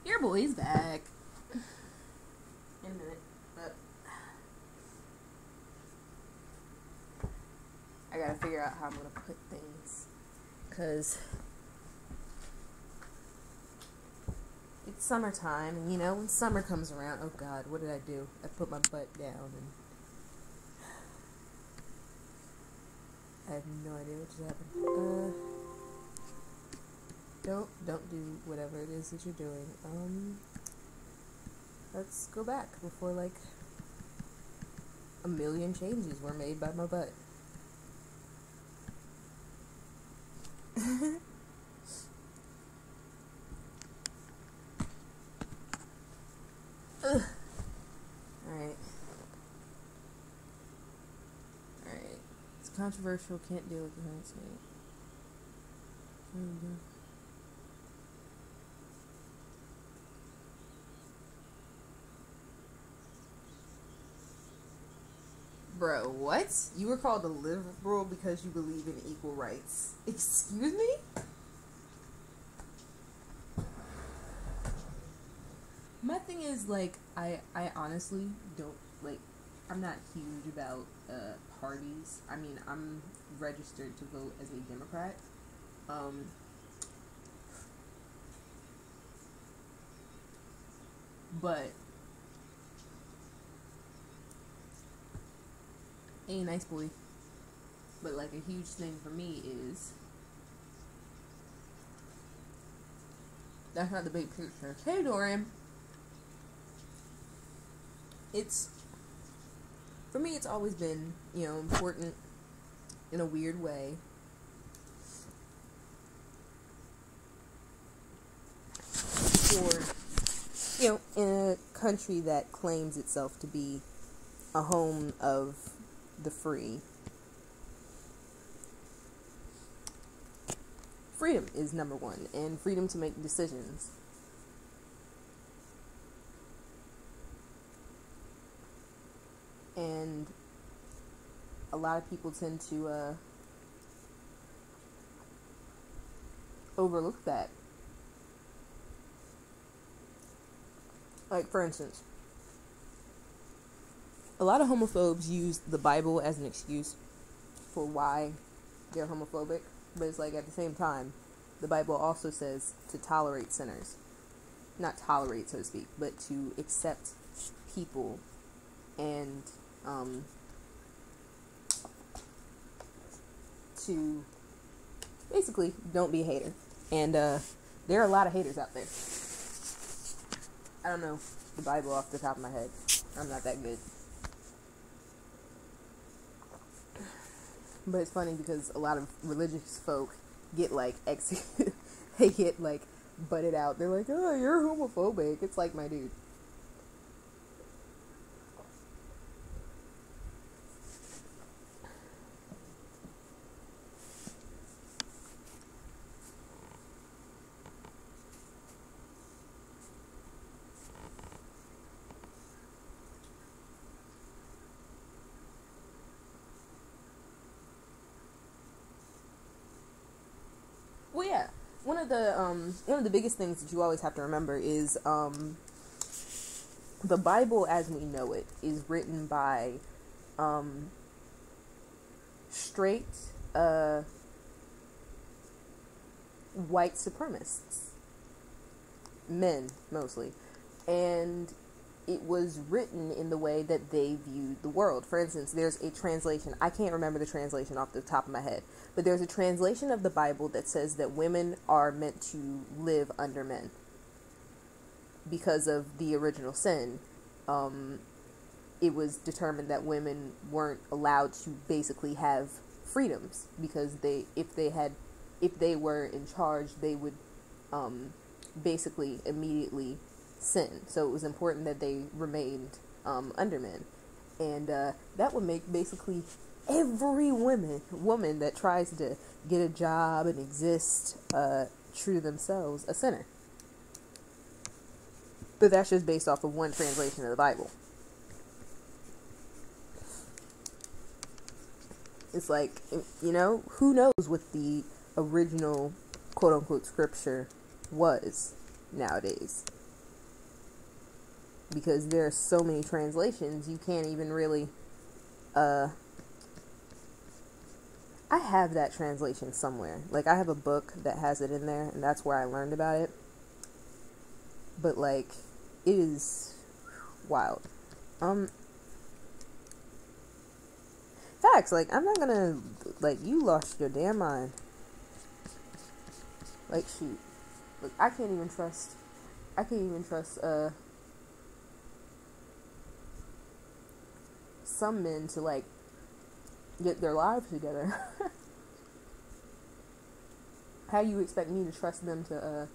Your boy's back. In a minute, but I gotta figure out how I'm gonna put things, cause it's summertime, and you know when summer comes around. Oh God, what did I do? I put my butt down, and I have no idea what just happened. Don't do whatever it is that you're doing. Let's go back before like a million changes were made by my butt. Ugh. Alright. It's controversial, can't deal with the current state. Bro, what? You were called a liberal because you believe in equal rights. Excuse me? My thing is, like, I honestly don't, like, I'm not huge about parties. I mean, I'm registered to vote as a Democrat. But a nice boy. But like a huge thing for me is that's not the big picture. Hey Dorian. It's for me it's always been, you know, important in a weird way for, you know, in a country that claims itself to be a home of the free. Freedom is number one, and freedom to make decisions. And a lot of people tend to overlook that. Like, for instance, a lot of homophobes use the Bible as an excuse for why they're homophobic, but it's like at the same time, the Bible also says to tolerate sinners. Not tolerate, so to speak, but to accept people and to basically don't be a hater. And there are a lot of haters out there. I don't know the Bible off the top of my head. I'm not that good. But it's funny because a lot of religious folk get like they get like butted out. They're like, oh, you're homophobic. It's like, my dude. Well, yeah. One of the biggest things that you always have to remember is the Bible as we know it is written by straight white supremacists, men mostly, and it was written in the way that they viewed the world. For instance, there's a translation, I can't remember the translation off the top of my head, but there's a translation of the Bible that says that women are meant to live under men because of the original sin. It was determined that women weren't allowed to basically have freedoms because if they were in charge, they would basically immediately sin. So it was important that they remained under men, and that would make basically every woman that tries to get a job and exist true to themselves a sinner. But that's just based off of one translation of the Bible. It's like, you know, who knows what the original quote-unquote scripture was nowadays. Because there are so many translations, you can't even really, I have that translation somewhere. Like, I have a book that has it in there, and that's where I learned about it. But, like, it is wild. Facts, like, I'm not gonna, like, you lost your damn mind. Like, shoot. Look, I can't even trust, some men to, like, get their lives together. How you expect me to trust them to,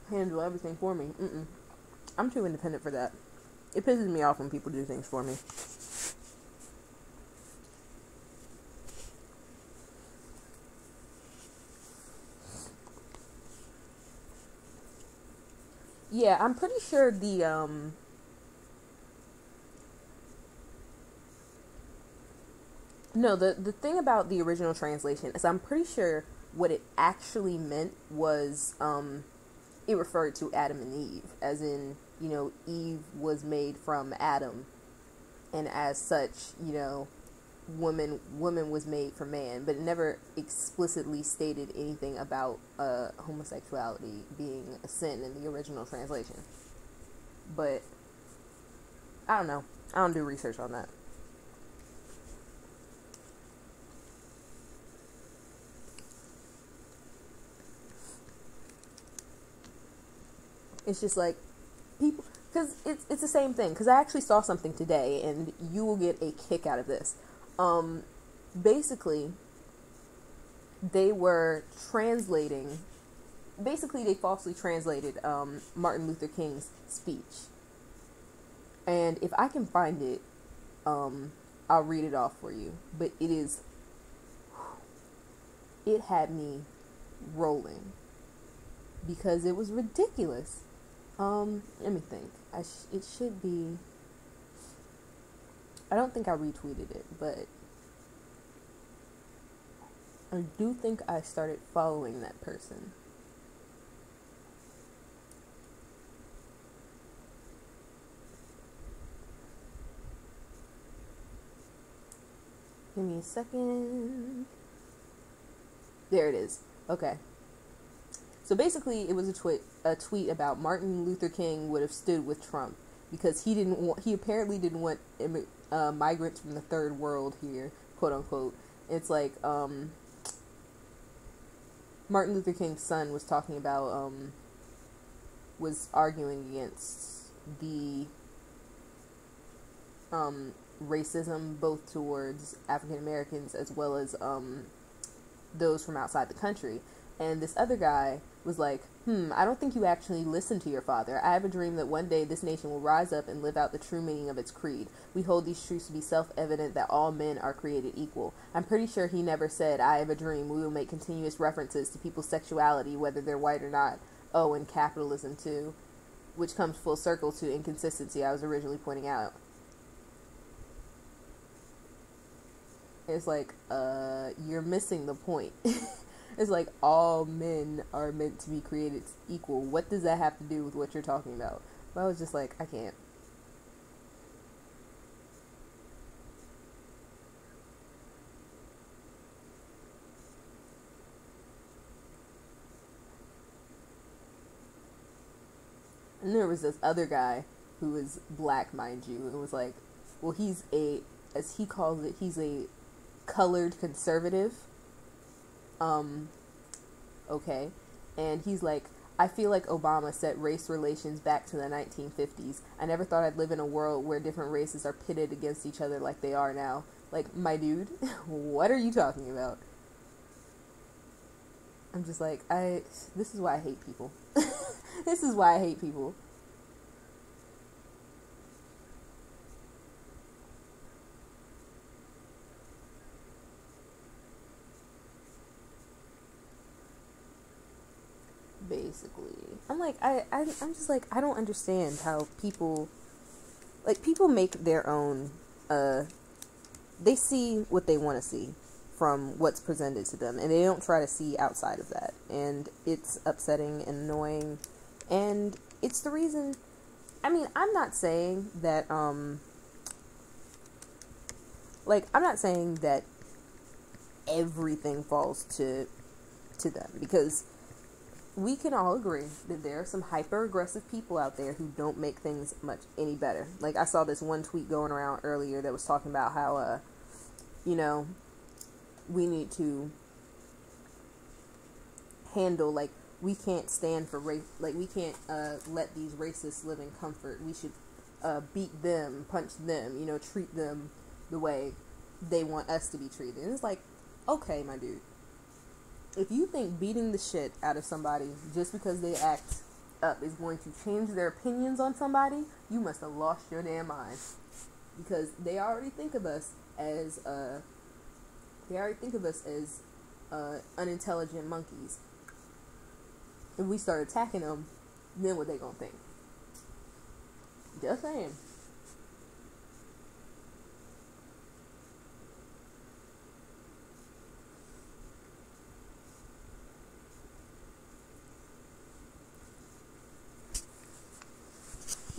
handle everything for me? I'm too independent for that. It pisses me off when people do things for me. Yeah, I'm pretty sure the thing about the original translation is I'm pretty sure what it actually meant was it referred to Adam and Eve, as in, you know, Eve was made from Adam, and as such, you know, woman was made from man, but it never explicitly stated anything about homosexuality being a sin in the original translation. But I don't know. I don't do research on that. It's just like people, because it's the same thing. Because I actually saw something today, and you will get a kick out of this. Basically, they were translating. Basically, they falsely translated Martin Luther King's speech. And if I can find it, I'll read it off for you. But it had me rolling because it was ridiculous. Let me think. It should be. I don't think I retweeted it, but I do think I started following that person. Give me a second. There it is. Okay. So basically, it was a tweet about Martin Luther King would have stood with Trump because he apparently didn't want migrants from the third world here, quote unquote. It's like Martin Luther King's son was talking about was arguing against the racism both towards African Americans as well as those from outside the country. And this other guy was like, I don't think you actually listen to your father. I have a dream that one day this nation will rise up and live out the true meaning of its creed. We hold these truths to be self-evident that all men are created equal. I'm pretty sure he never said, I have a dream. We will make continuous references to people's sexuality, whether they're white or not. Oh, and capitalism too, which comes full circle to inconsistency I was originally pointing out. It's like, you're missing the point. It's like all men are meant to be created equal. What does that have to do with what you're talking about? But I was just like, I can't. And there was this other guy who was black, mind you, and was like, well, he's as he calls it, he's a colored conservative. Okay. And he's like, I feel like Obama set race relations back to the 1950s. I never thought I'd live in a world where different races are pitted against each other like they are now. Like, my dude, what are you talking about? I'm just like, this is why I hate people. This is why I hate people. Basically, I'm like, I'm just like, I don't understand how people make their own, they see what they want to see from what's presented to them, and they don't try to see outside of that, and it's upsetting and annoying, and it's the reason, I mean, I'm not saying that, I'm not saying that everything falls to them, because we can all agree that there are some hyper-aggressive people out there who don't make things much any better. Like, I saw this one tweet going around earlier that was talking about how, we need to handle, like, we can't stand for race, like, we can't, let these racists live in comfort. We should, beat them, punch them, treat them the way they want us to be treated. And it's like, okay, my dude. If you think beating the shit out of somebody just because they act up is going to change their opinions on somebody, you must have lost your damn mind. Because they already think of us as unintelligent monkeys. If we start attacking them, then what they gonna think? Just saying.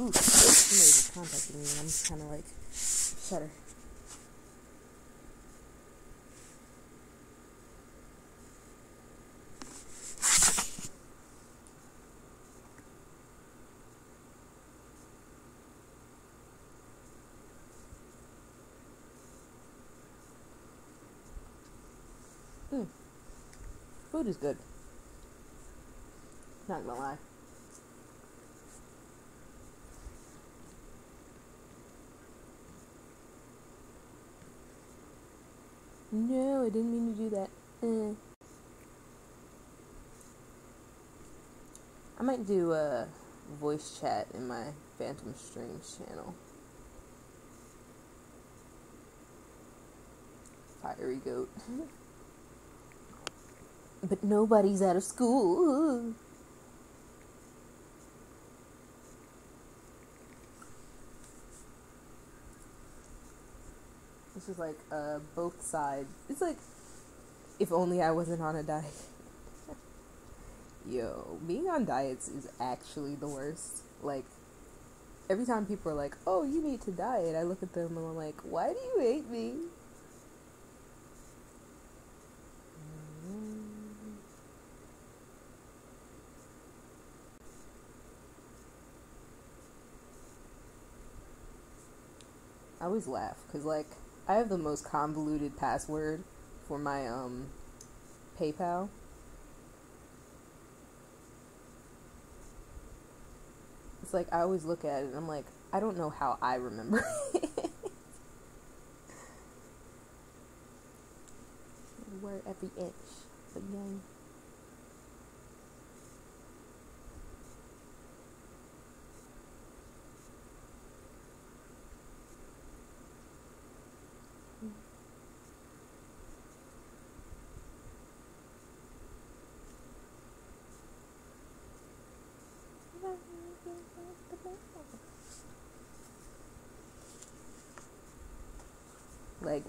Ooh, somebody's contacting me and I'm just kind of like, shudder. Food is good. Not gonna lie. No, I didn't mean to do that. I might do a voice chat in my Phantom Streams channel. Fiery goat. But nobody's out of school. It's just like both sides. It's like, if only I wasn't on a diet. Yo, being on diets is actually the worst. Like, every time people are like, oh, you need to diet, I look at them and I'm like, why do you hate me? I always laugh because, like, I have the most convoluted password for my PayPal. It's like I always look at it and I'm like, I don't know how I remember it. Word every inch, but young. Like,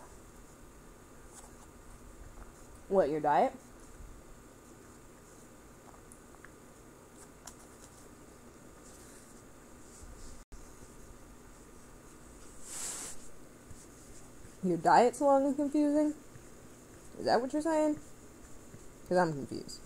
what, your diet? Your diet's long and confusing? Is that what you're saying? Because I'm confused.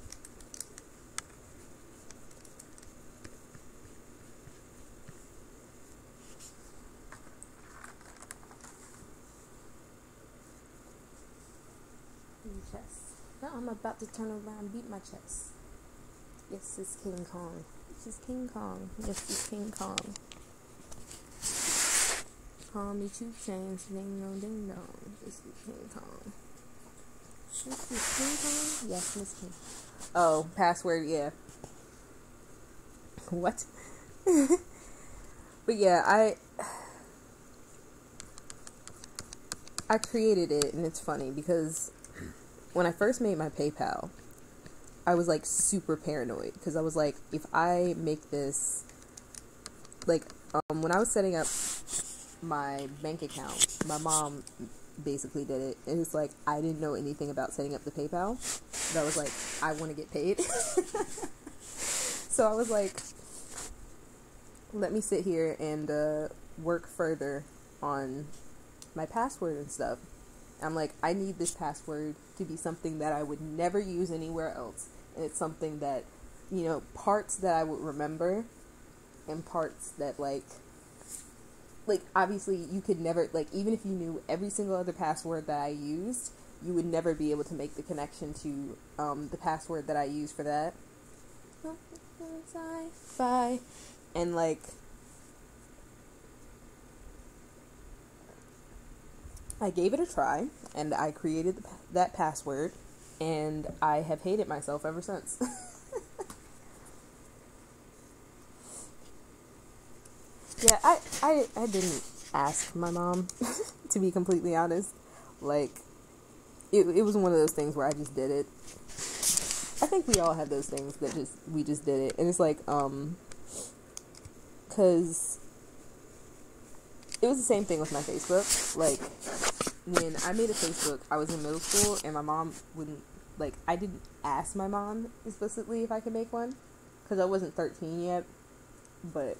Chest. Now I'm about to turn around and beat my chest. Yes, it's King Kong. This is King Kong. Yes, it's King Kong. Call me 2 Chainz, ding dong ding dong. This is King Kong. This is King Kong? Yes, Miss King. Oh, password, yeah. What? But yeah, I created it, and it's funny because when I first made my PayPal, I was like super paranoid because I was like, if I make this, like, when I was setting up my bank account, my mom basically did it, and it's like I didn't know anything about setting up the PayPal, but I was like, I want to get paid. So I was like, let me sit here and work further on my password and stuff. I'm like, I need this password to be something that I would never use anywhere else, and it's something that, you know, parts that I would remember and parts that like obviously you could never, like, even if you knew every single other password that I used, you would never be able to make the connection to the password that I use for that. Bye. And like, I gave it a try, and I created that password, and I have hated myself ever since. Yeah, I didn't ask my mom, to be completely honest. Like, it was one of those things where I just did it. I think we all have those things that we just did it. And it's like, cause it was the same thing with my Facebook. Like, when I made a Facebook, I was in middle school, and my mom wouldn't, like, I didn't ask my mom explicitly if I could make one, because I wasn't 13 yet, but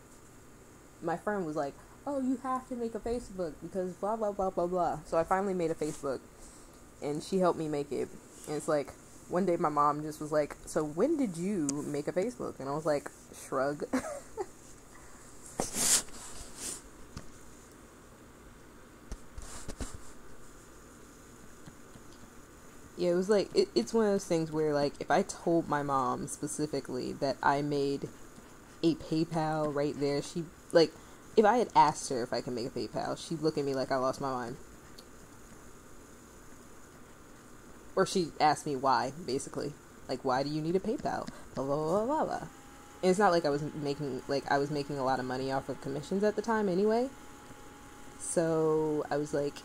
my friend was like, oh, you have to make a Facebook, because blah, blah, blah, blah, blah. So I finally made a Facebook, and she helped me make it, and it's like, one day my mom just was like, so when did you make a Facebook? And I was like, shrug. Yeah, it was like, it's one of those things where, like, if I told my mom specifically that I made a PayPal right there, she, like, if I had asked her if I could make a PayPal, she'd look at me like I lost my mind. Or she'd ask me why, basically. Like, why do you need a PayPal? Blah, blah, blah, blah, blah. And it's not like I was making a lot of money off of commissions at the time anyway. So, I was like,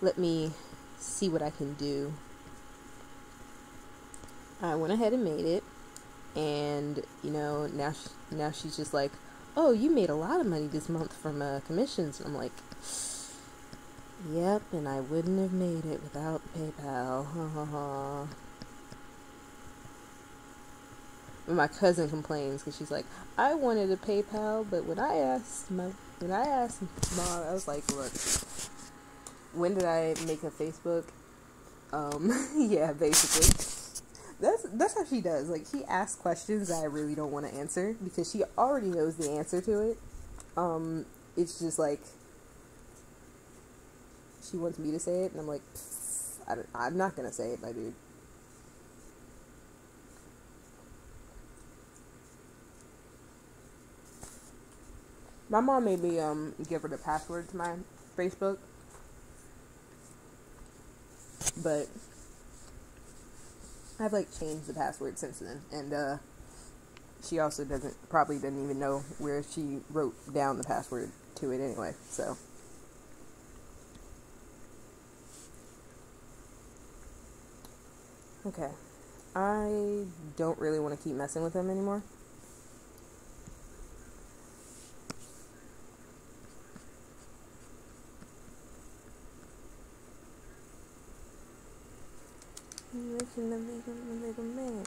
let me see what I can do. I went ahead and made it, and, you know, now she's just like, oh, you made a lot of money this month from commissions. And I'm like, yep, and I wouldn't have made it without PayPal. Ha ha ha. My cousin complains because she's like, I wanted a PayPal, but when I asked mom, I was like, look, when did I make a Facebook? Yeah, basically. That's how she does. Like, she asks questions that I really don't want to answer because she already knows the answer to it. It's just like, she wants me to say it, and I'm like, I'm not gonna say it, my dude. My mom made me give her the password to my Facebook, but I've like changed the password since then, and she also probably didn't even know where she wrote down the password to it anyway, so. Okay. I don't really want to keep messing with him anymore. Making the legal mess.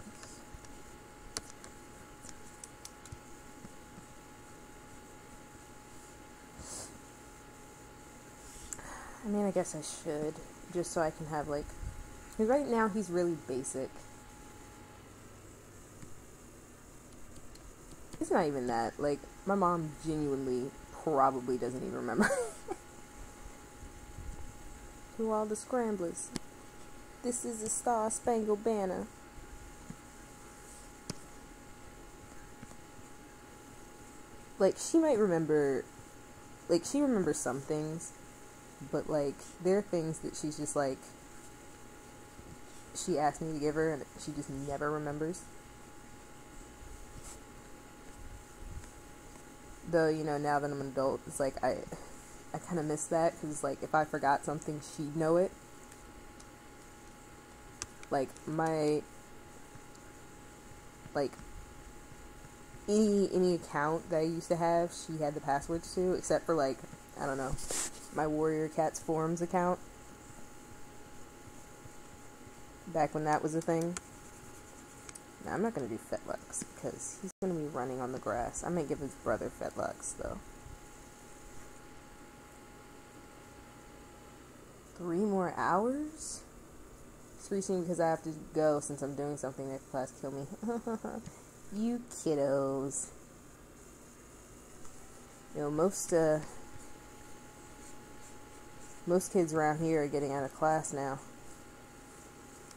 I mean, I guess I should, just so I can have, like, because right now he's really basic. It's not even that. Like, my mom genuinely probably doesn't even remember. To all the scramblers, this is the Star-Spangled Banner. Like, she might remember, like, she remembers some things, but, like, there are things that she's just, like, she asked me to give her, and she just never remembers. Though, you know, now that I'm an adult, it's like, I kind of miss that, because, like, if I forgot something, she'd know it. Like, any account that I used to have, she had the passwords to, except for, like, I don't know, my Warrior Cats Forums account. Back when that was a thing. Now, I'm not going to do Fetlux, because he's going to be running on the grass. I might give his brother Fetlux, though. 3 more hours? It's reaching because I have to go since I'm doing something that class kill me. You kiddos. You know, most kids around here are getting out of class now.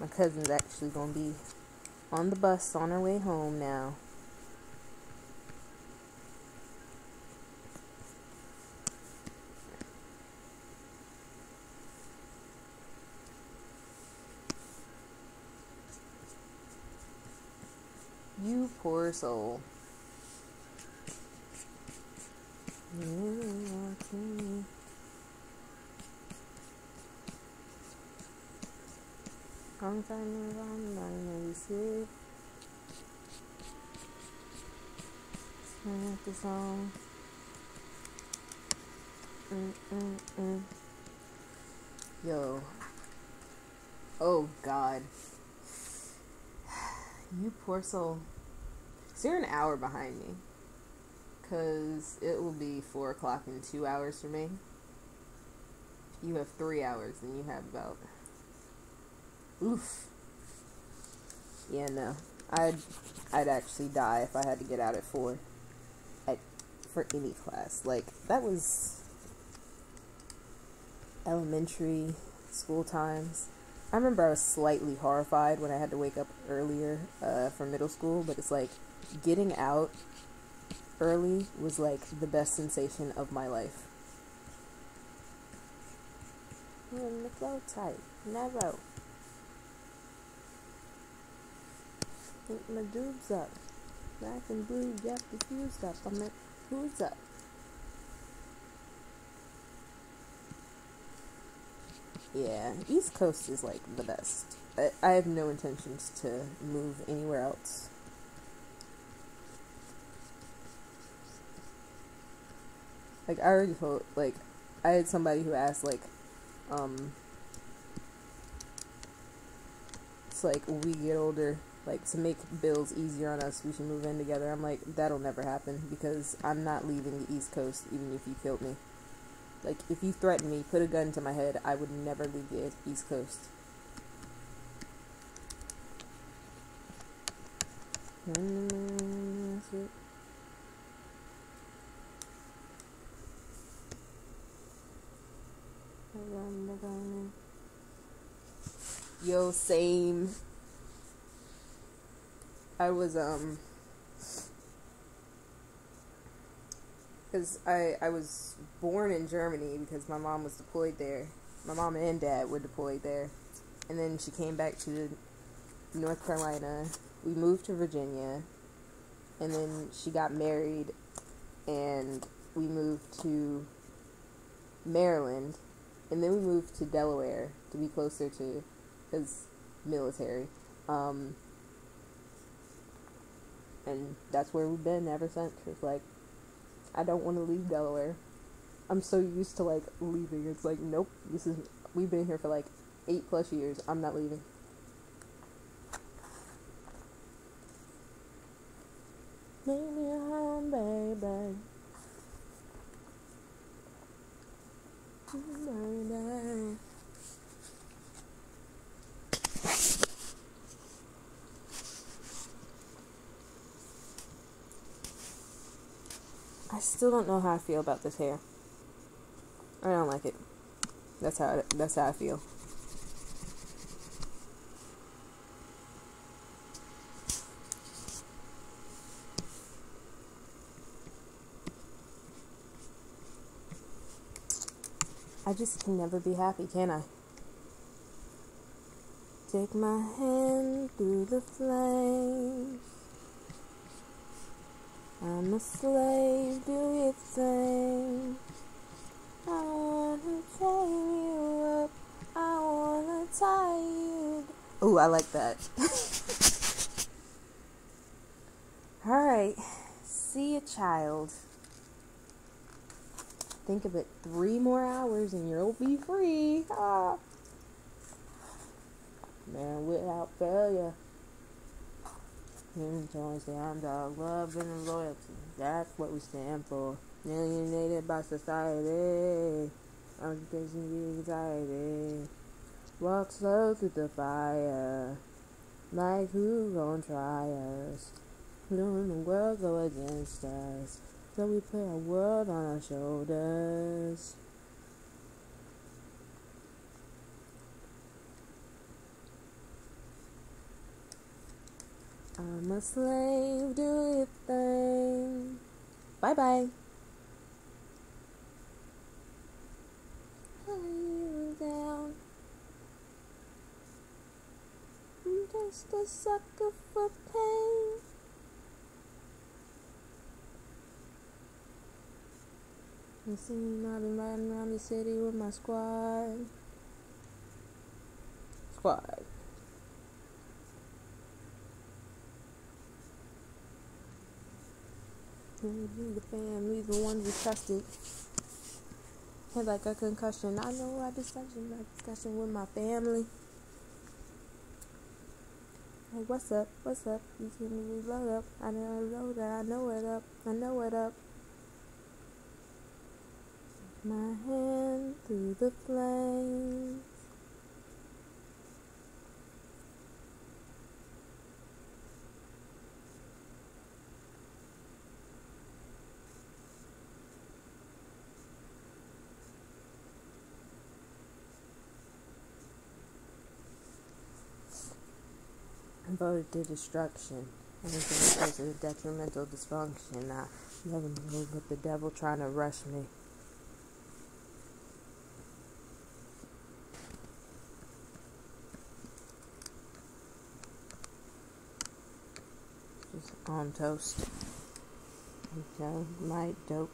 My cousin's actually going to be on the bus on her way home now. You poor soul. Long time around, you see. The song. Yo. Oh God. You poor soul. So you're an hour behind me. Because it will be 4 o'clock in 2 hours for me. You have 3 hours and you have about... Oof. Yeah, no. I'd actually die if I had to get out at 4. For any class. Like, that was elementary school times. I remember I was slightly horrified when I had to wake up earlier for middle school, but it's like getting out early was like the best sensation of my life. The flow tight, narrow. Think my dude's up. Black and blue, yep, the fuse up. I'm like, who's up? Yeah, East Coast is like the best. I have no intentions to move anywhere else. Like, I already told, like, I had somebody who asked, like, it's like, when we get older, like, to make bills easier on us, we should move in together. I'm like, that'll never happen, because I'm not leaving the East Coast, even if you killed me. Like, if you threatened me, put a gun to my head, I would never leave the East Coast. Yo, same. I was, because I was born in Germany because my mom was deployed there. My mom and dad were deployed there. And then she came back to North Carolina. We moved to Virginia. And then she got married. And we moved to Maryland. And then we moved to Delaware to be closer to his military. And that's where we've been ever since. It's like, I don't want to leave Delaware. I'm so used to, like, leaving. It's like, nope, we've been here for, like, 8+ years. I'm not leaving. Make me a home, baby. Baby. I still don't know how I feel about this hair. I don't like it. That's how I feel. I just can never be happy, can I? Take my hand through the flames. I'm a slave, do your thing. I wanna chain you up. I wanna tie you. Ooh, I like that. Alright. See a child. Think of it, 3 more hours and you'll be free. Ah. Man, without failure. Influence, I'm dog, love and loyalty. That's what we stand for. Alienated by society. Education, anxiety. Walk slow through the fire. Like who gon' try us? Doing the world go against us. So we put our world on our shoulders. I'm a slave, do your thing. Bye-bye. Tie you down. I'm just a sucker for pain. You see me riding around the city with my squad. The family's the ones we trusted. Had like a concussion. I know I discussion with my family. Hey, what's up? You see me reload up. I know it up. My hand through the flames. I'm voted to destruction. Anything that causes detrimental dysfunction. I never knew but the devil trying to rush me. Just on toast. Okay, my dope.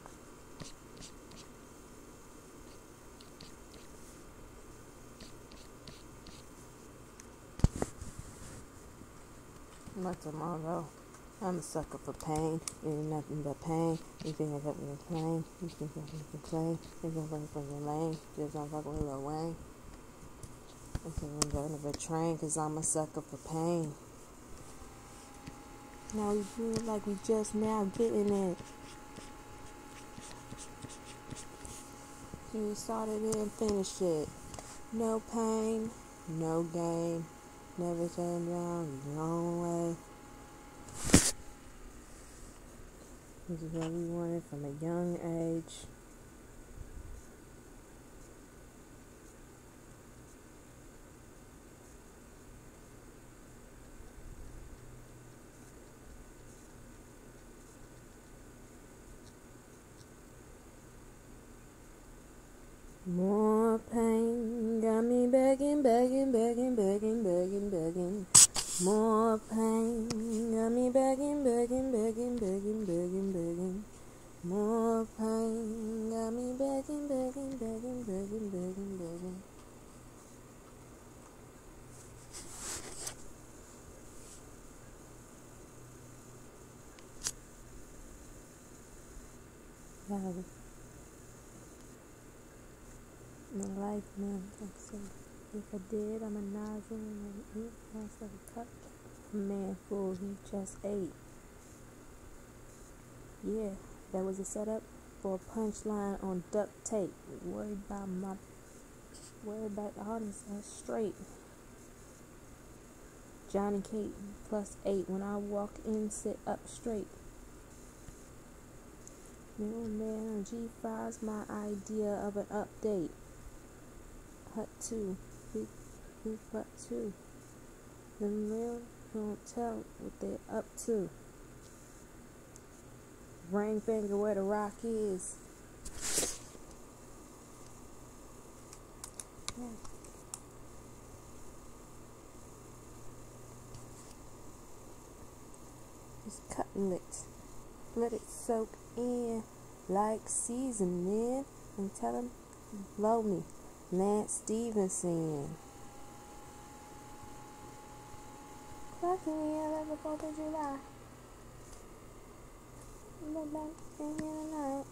My tomorrow. I'm a sucker for pain. You're nothing but pain. You think I got me a plane? You think I can complain? You can run from your lane. Just don't fuck with Lil Wayne. I think I'm going to a train cause I'm a sucker for pain. Now we do it like we just now getting it. You started it and finished it. No pain, no gain. Never turn down your own way. This is what we wanted from a young age. More pain got me begging, begging, begging, begging, begging, begging. More pain got me begging, begging, begging, begging, begging, begging. More pain got me begging, begging, begging, begging, begging, begging. Yeah. My life, man, like so. If I did, I'm a nozzle and eat past like a cup. A man full, he just ate. Yeah, that was a setup for a punchline on duct tape. Worried about all this straight. John and Kate +8. When I walk in, sit up straight. New man on G5's my idea of an update. Hut 2, big butt 2. Them real don't tell what they're up to. Ring finger where the rock is. Yeah. Just cutting it. Let it soak in like seasoning. And tell him, blow me. Lance Stevenson. Clocking me at 4th of July. Look back in here tonight.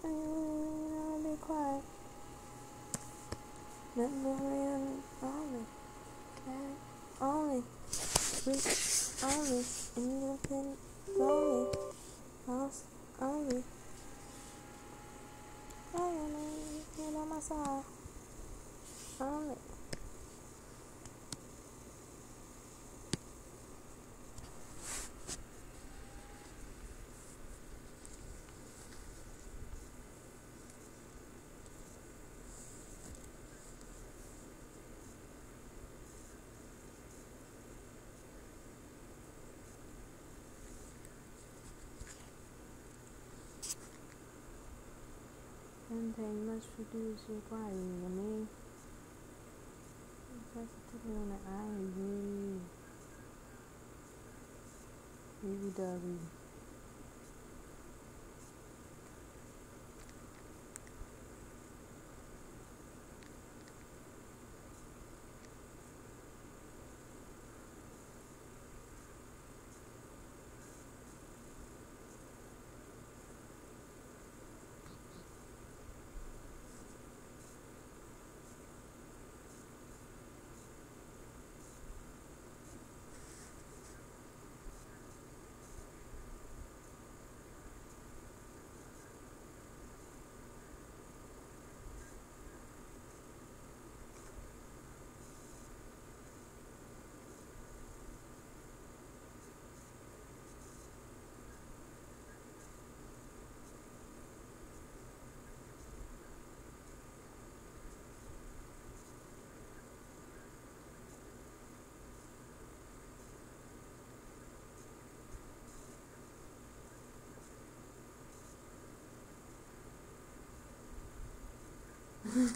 I ain't really be quiet. Nothing but real only. Only. Rich only. Independent only. House only. I am on my side. Only. One thing much produce required, I mean. Positively on the ivy. BBW. And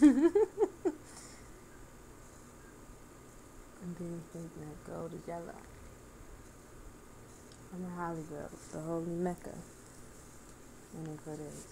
then thinking that gold is yellow. I'm a Hollywood, the holy Mecca. And it for this.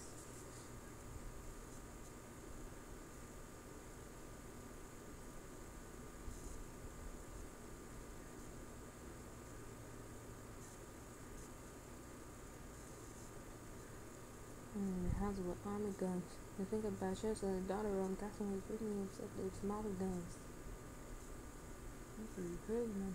House with army guns. I think about your son, daughter got someone with me except it's smaller guns. That's pretty crazy, man.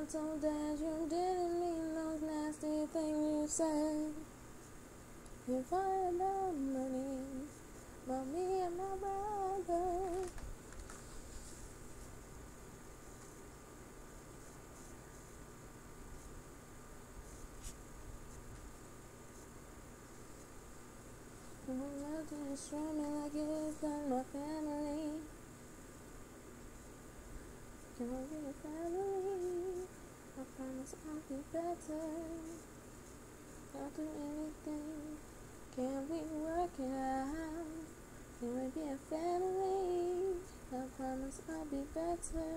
so that you didn't mean those nasty things you said. You fight about money, about me and my brother. Nothing is destroy me like it's done my family. Can we be a family? I promise I'll be better. I'll do anything. Can we work it out? Can we be a family? I promise I'll be better.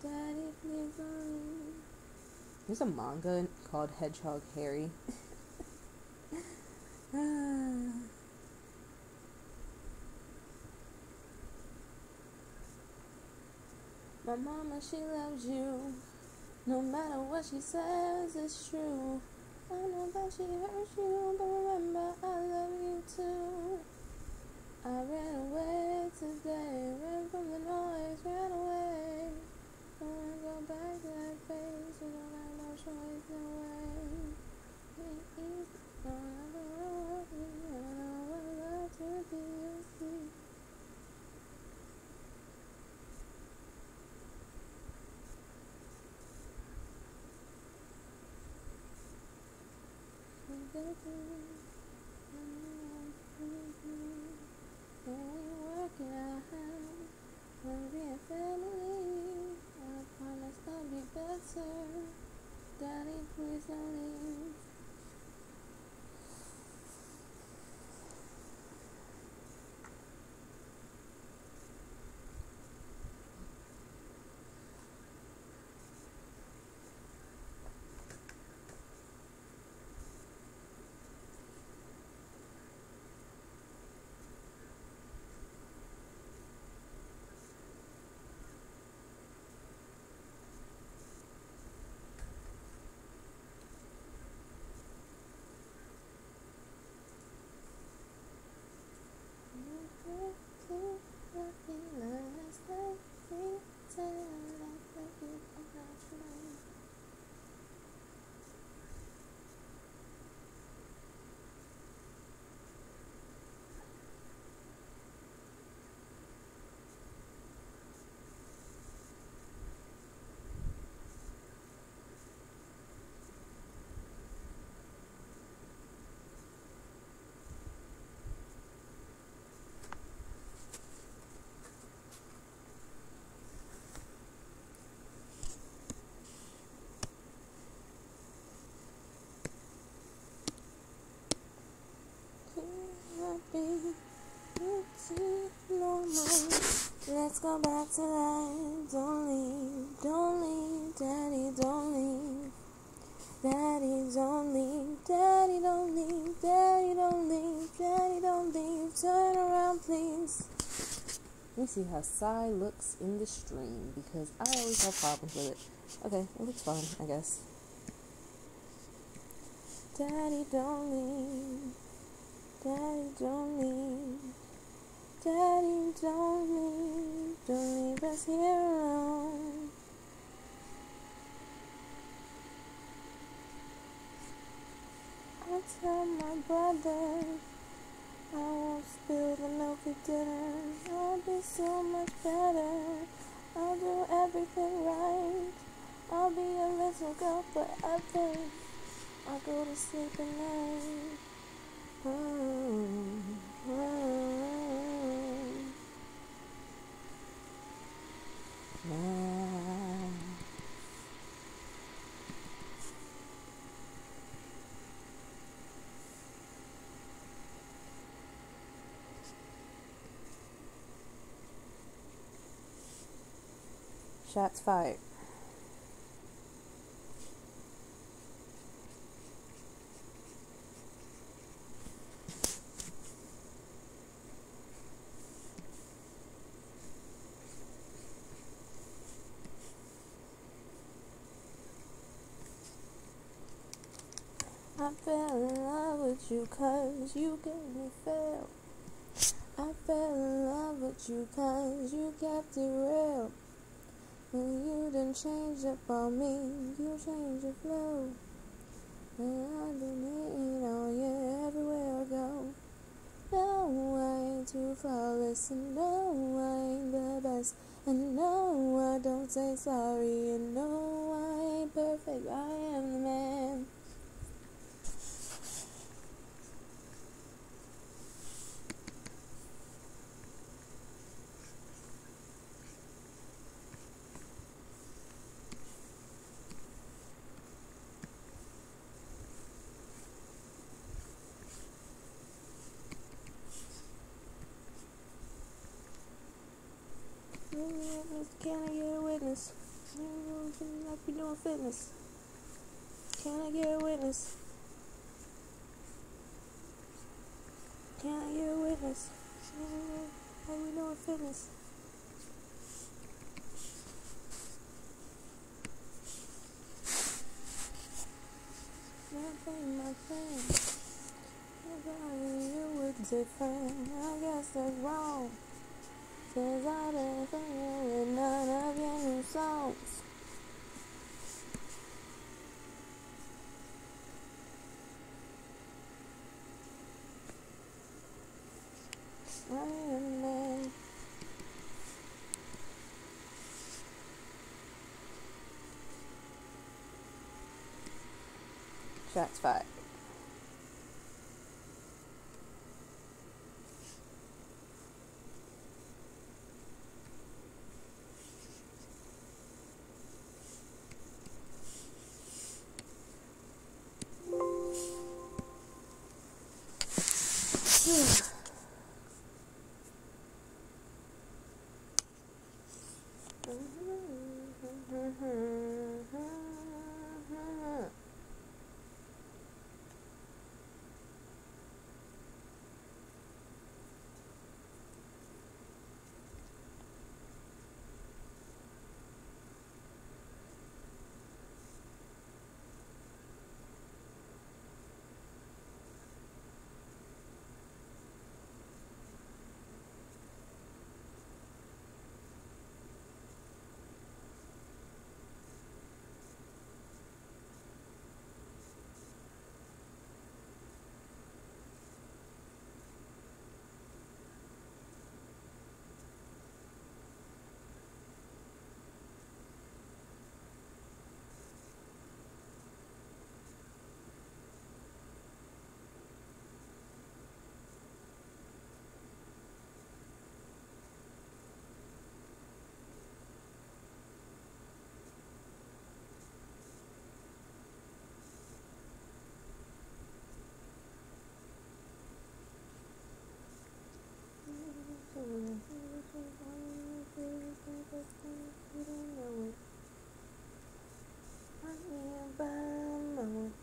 Daddy, please don't leave. There's a manga called Hedgehog Harry. My mama, she loves you. No matter what she says, it's true. I know that she hurts you, but remember, I love you too. I ran away today, ran from the noise, ran away. Don't wanna go back to that face, you don't have no choice, no way. It ain't easy, don't ever worry, I know I love to be you, see. Can we work it out? Wanna be a family? I promise I'll be better. Daddy, please don't leave. Let's go back to life. Don't leave, Daddy, don't leave. Daddy, don't leave, Daddy, don't leave, Daddy, don't leave, Daddy, don't leave. Turn around, please. Let me see how Psy looks in the stream, because I always have problems with it. Okay, it looks fine, I guess. Daddy, don't leave. Daddy, don't leave. Daddy, don't leave. Don't leave us here alone. I tell my brother I won't spill the milk at dinner. I'll be so much better. I'll do everything right. I'll be a little girl forever. I'll go to sleep at night. Shots fired. I fell in love with you 'cause you gave me fail. I fell in love with you 'cause you kept it real. And you done changed up on me, you changed your flow. And I've been hating on you everywhere I go. No, I ain't too flawless, and no, I ain't the best. And no, I don't say sorry, and no, I ain't perfect, I am the man. Can I get a witness? Like we doing fitness. Can I get a witness? Can I get a witness? Like we doing fitness. Nothing, my friend. You would say friend. I guess that's wrong. 'Cause I've been familiar with none of your new songs. I am man. Shots fired.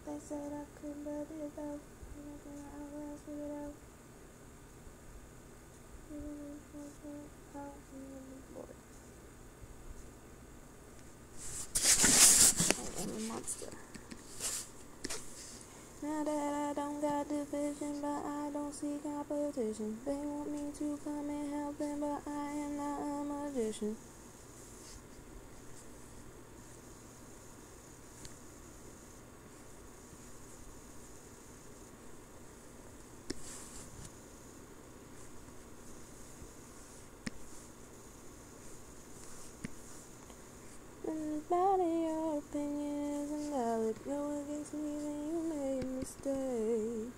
They said I couldn't, but it though. I'll figure it out. I am a monster. Now that I don't got division, but I don't see competition. They want me to come and help them, but I am not a magician. About your opinion isn't valid. Go against me, then you made a mistake.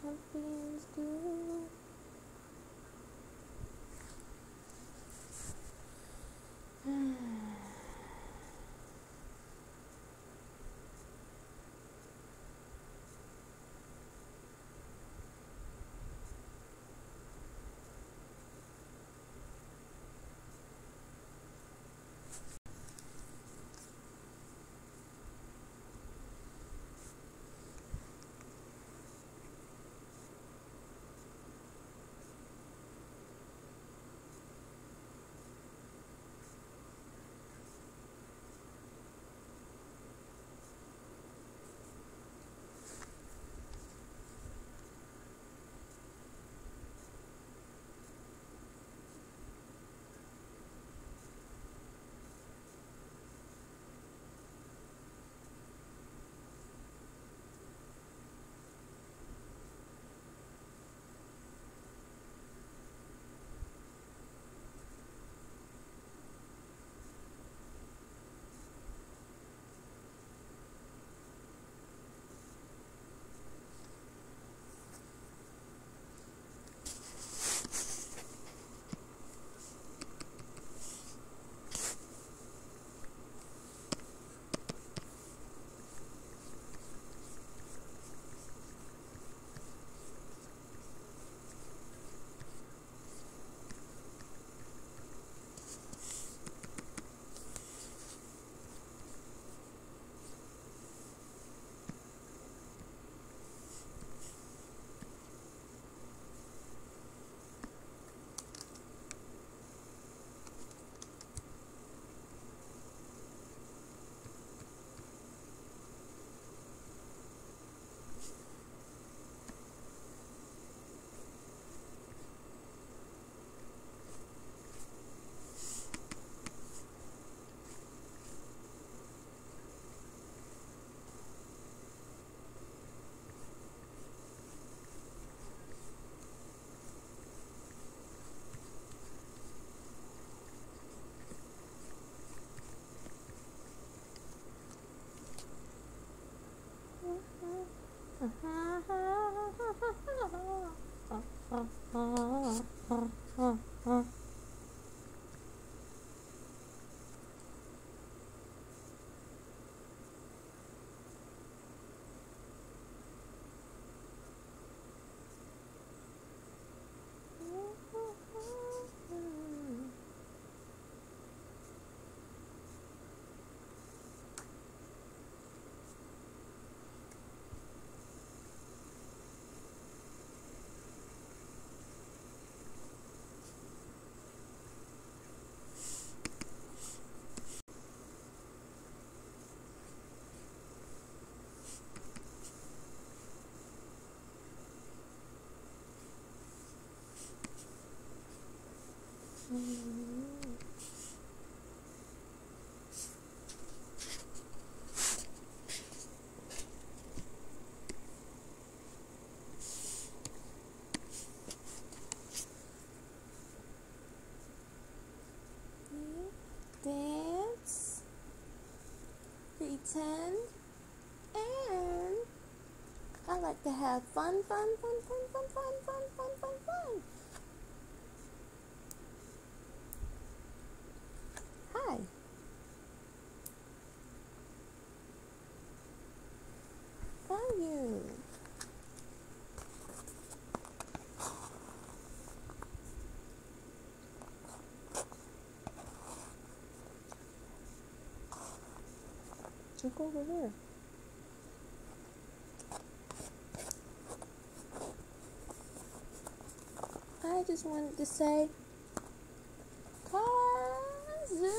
champions do. Dance, pretend, and I like to have fun. Hi. How are you? Look over there. I just wanted to say, Kazoo.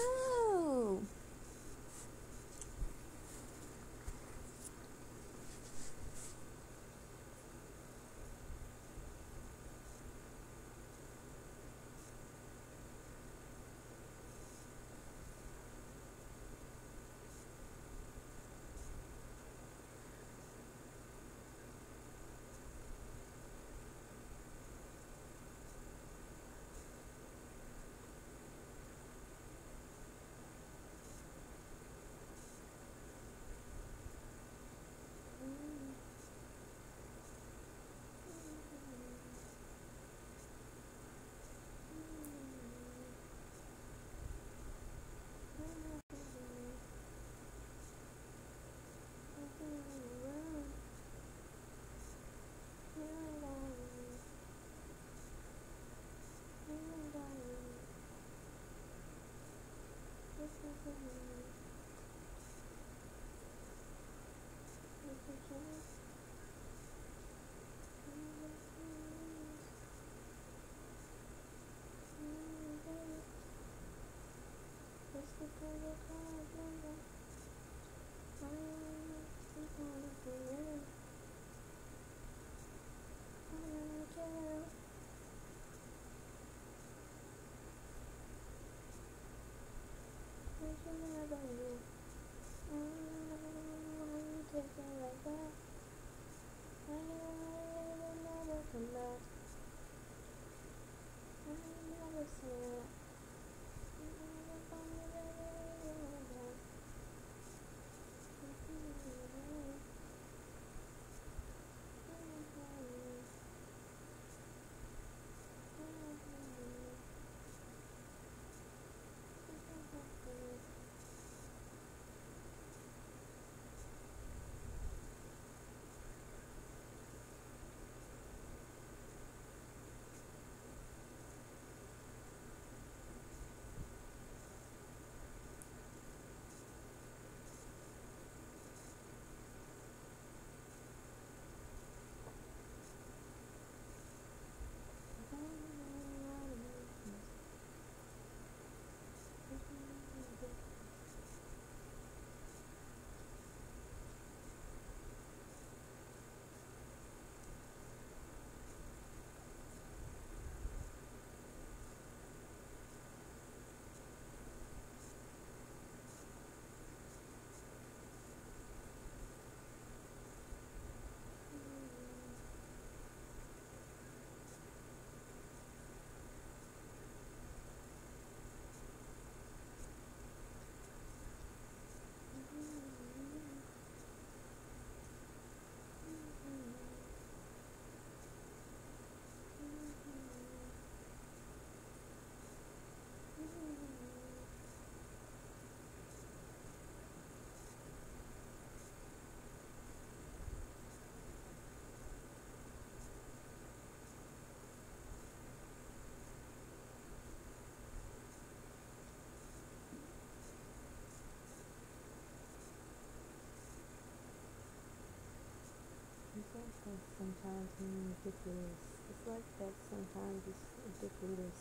that sometimes mean ridiculous. It's like that sometimes it's ridiculous.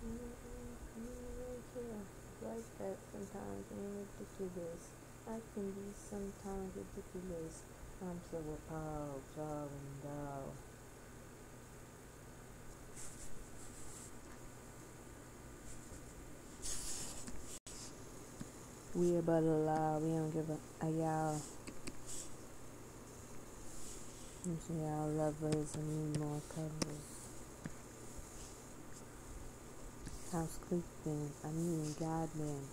I don't really care. It's like that sometimes mean ridiculous. I can be sometimes ridiculous. I'm so appalled, darling, doll. We about to lie. We don't give a y'all. Y'all lovers and need more covers. House creeping. I mean, goddamn.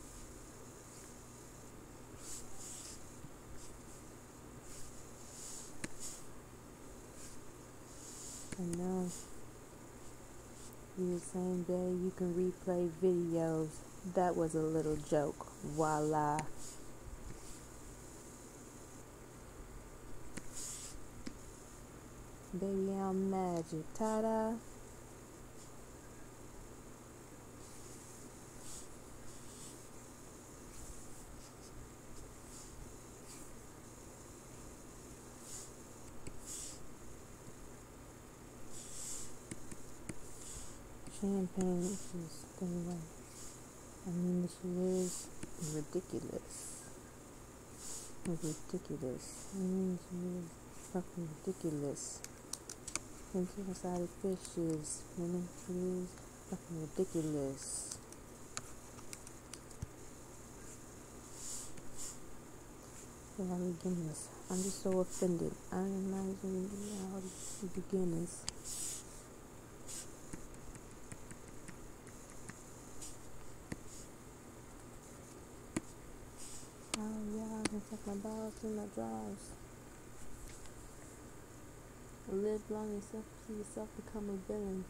I know. The same day you can replay videos. That was a little joke. Voila. Baby, I'm magic. Ta-da. Champagne is going right. I mean, this is ridiculous. Ridiculous. I mean, this is fucking ridiculous. Exotic fishes. I mean, this is fucking ridiculous. Yeah, beginners. I'm just so offended. I'm not even all these beginners. Oh yeah, I can tuck my balls in my drawers. Live long and see yourself become a villain.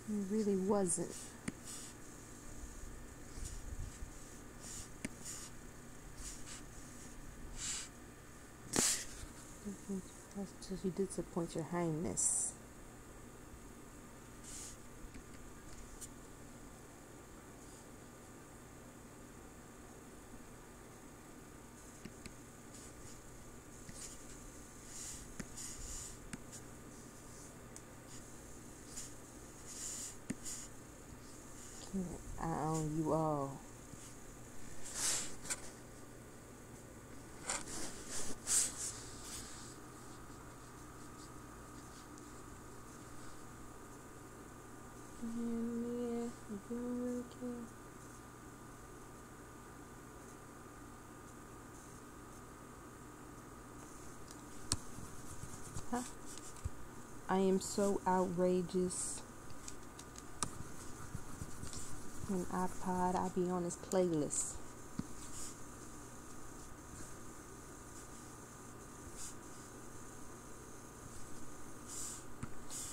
It really wasn't. Because you disappoint your highness. I own you all. Yeah, you don't really care. Huh? I am so outrageous. An iPod, I be on his playlist.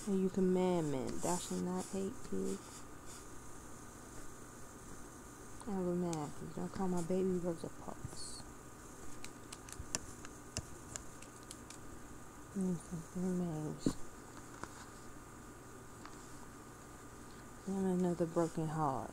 And you commandment, thou shalt not hate pigs. Alabama, don't call my baby Rosa Parks. Something remains. And another broken heart.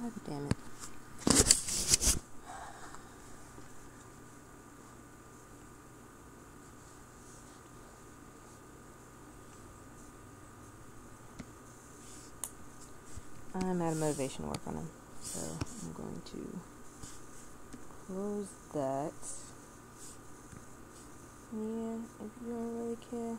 God damn it. I'm out of motivation to work on them, so I'm going to close that. Yeah, if you don't really care.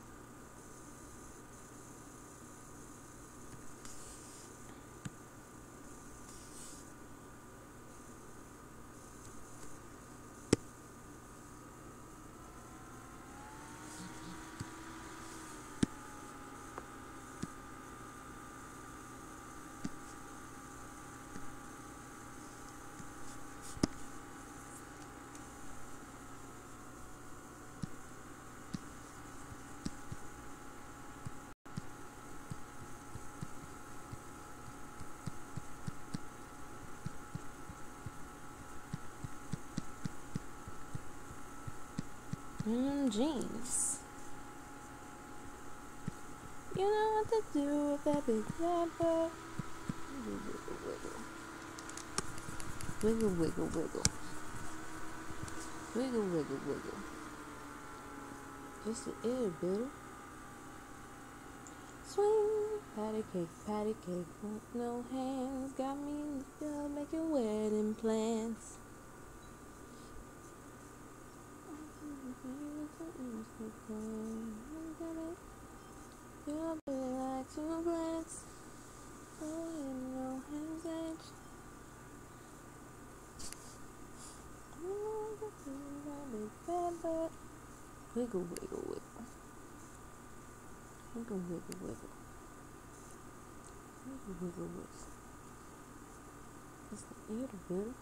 Jeans. You know what to do with that big rapper. Wiggle, wiggle, wiggle. Wiggle, wiggle, wiggle. Just a little bit. Swing, patty cake, with no hands. Got me in the field making wedding plans. You'll be like two plants. Oh, in no hands edge. Big bad butt. Wiggle, wiggle, wiggle. Wiggle, wiggle, wiggle. Wiggle, wiggle, wiggle. Just a little bit.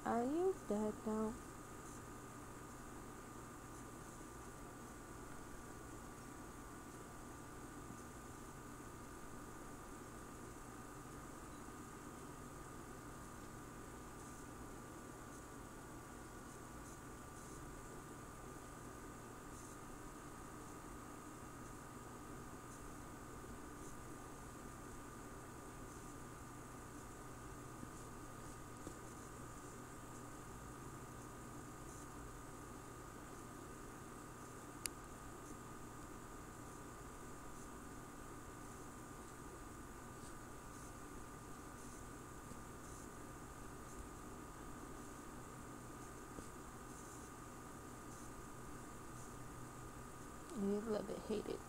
Are you dead now? You love it, hate it.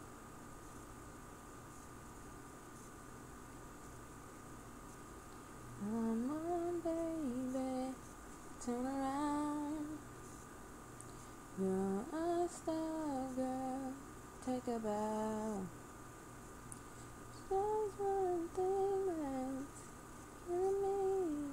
Come on, baby, turn around. You're a star, girl. Take a bow. Just one thing that's killing me.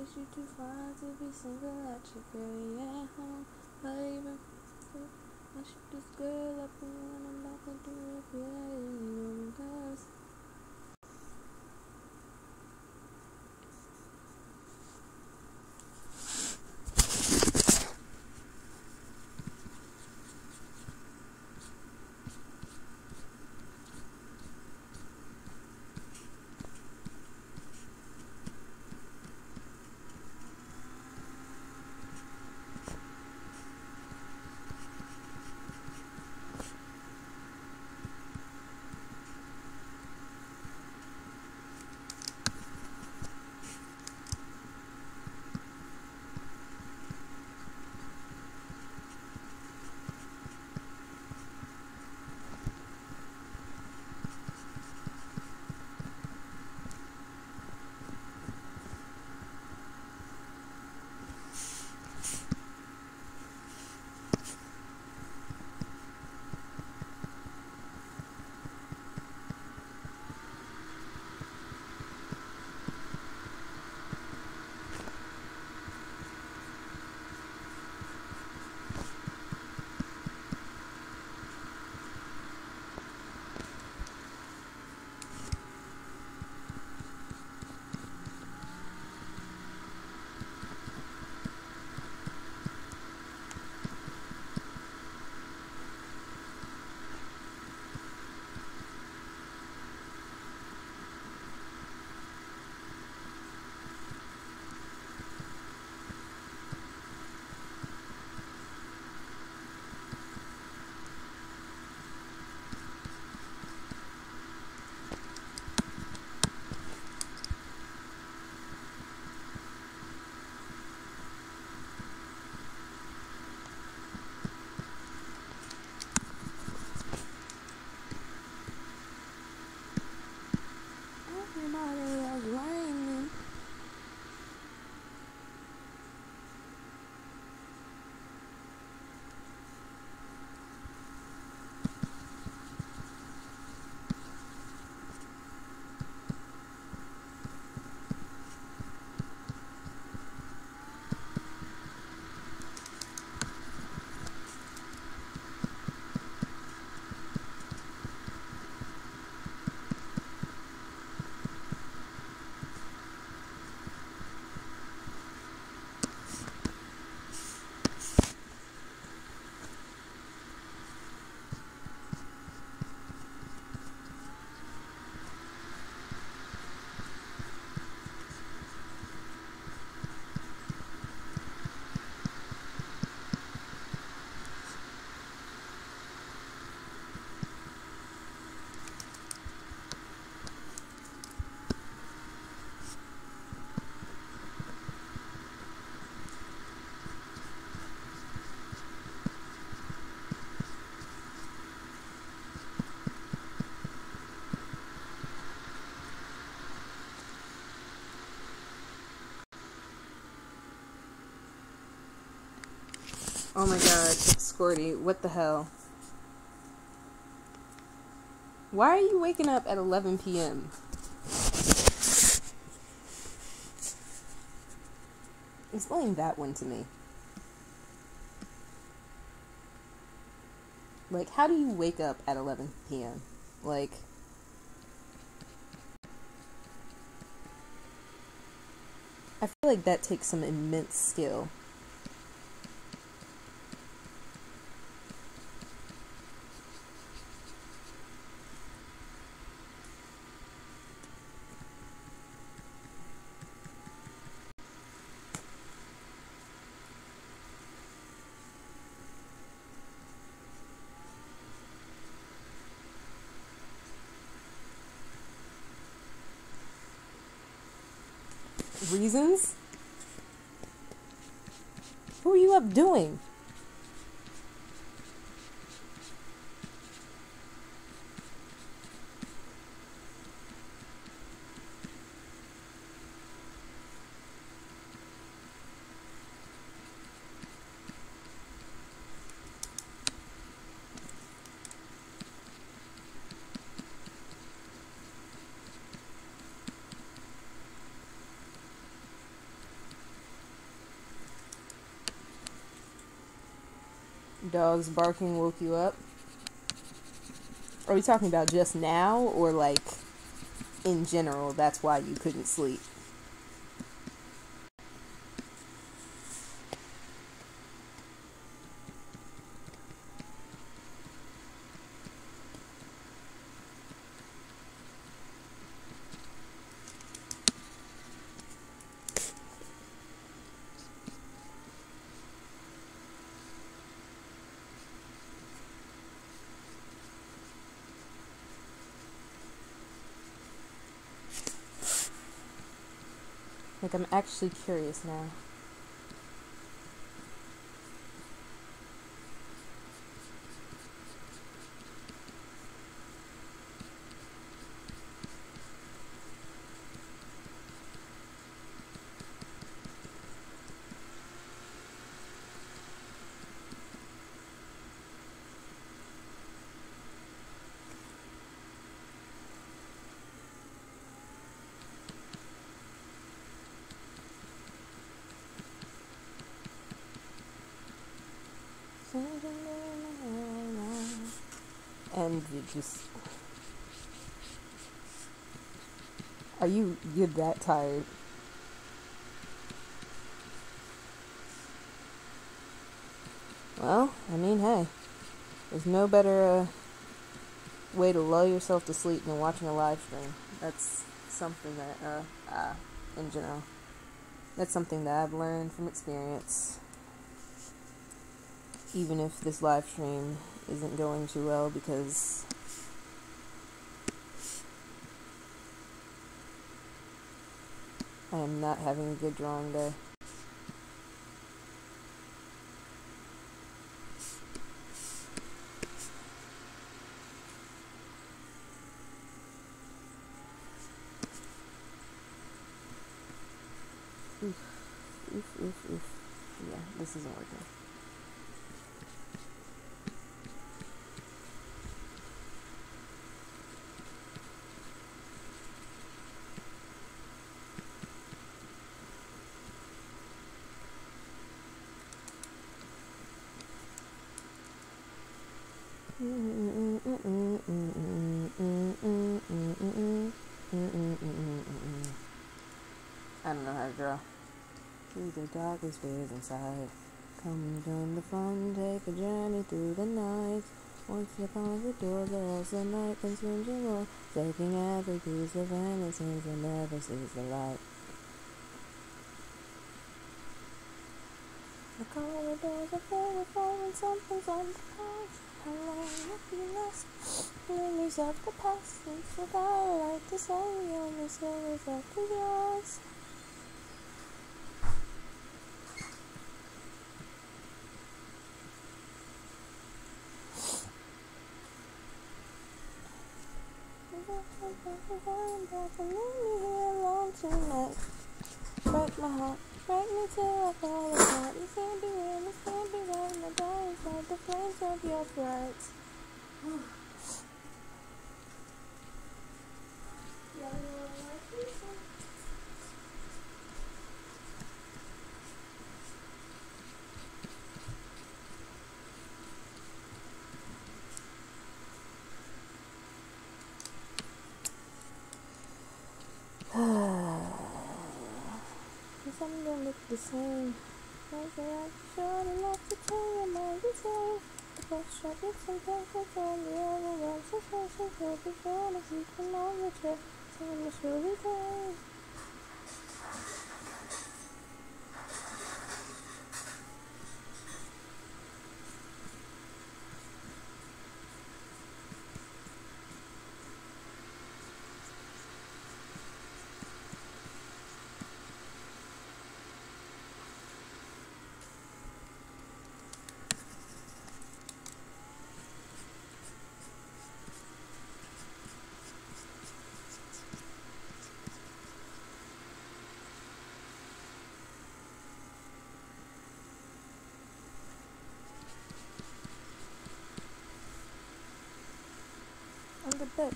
Cause you too fine to be single at your girl at home. Baby, I shoot this girl up and when I'm about to do it, feel like anyone cause. Everybody was raining. Oh my god, Squirty, what the hell? Why are you waking up at 11 p.m.? Explain that one to me. Like, how do you wake up at 11 p.m.? Like, I feel like that takes some immense skill. Reasons? Who are you up doing? Dogs barking woke you up? Are we talking about just now, or like in general, that's why you couldn't sleep? Like, I'm actually curious now. And you just... You're that tired? Well, I mean, hey, there's no better way to lull yourself to sleep than watching a live stream. That's something that, in general, that's something that I've learned from experience. Even if this live stream isn't going too well, because I am not having a good drawing day. Oof. Yeah, this isn't working. I don't know how to draw. Through the darkest ways inside, come join the fun, take a journey through the night. Once you close the door, the rest of the night consumes you more, taking every piece of innocence and never sees the light. The corridors are full of falling, something's on the past. How long have you lost? Memories of the past, since the I like to say, only stories of the yours. Leave me here alone tonight. Break my heart, break me till I fall apart. You can't be real, this can't be right. My die inside the flames of your fright. Some don't look the same. I say I'm short enough to tell your mind the same. The first shot gets some perfect on the other one. So special, so before the sequel on the track. Time is really time. On the bed.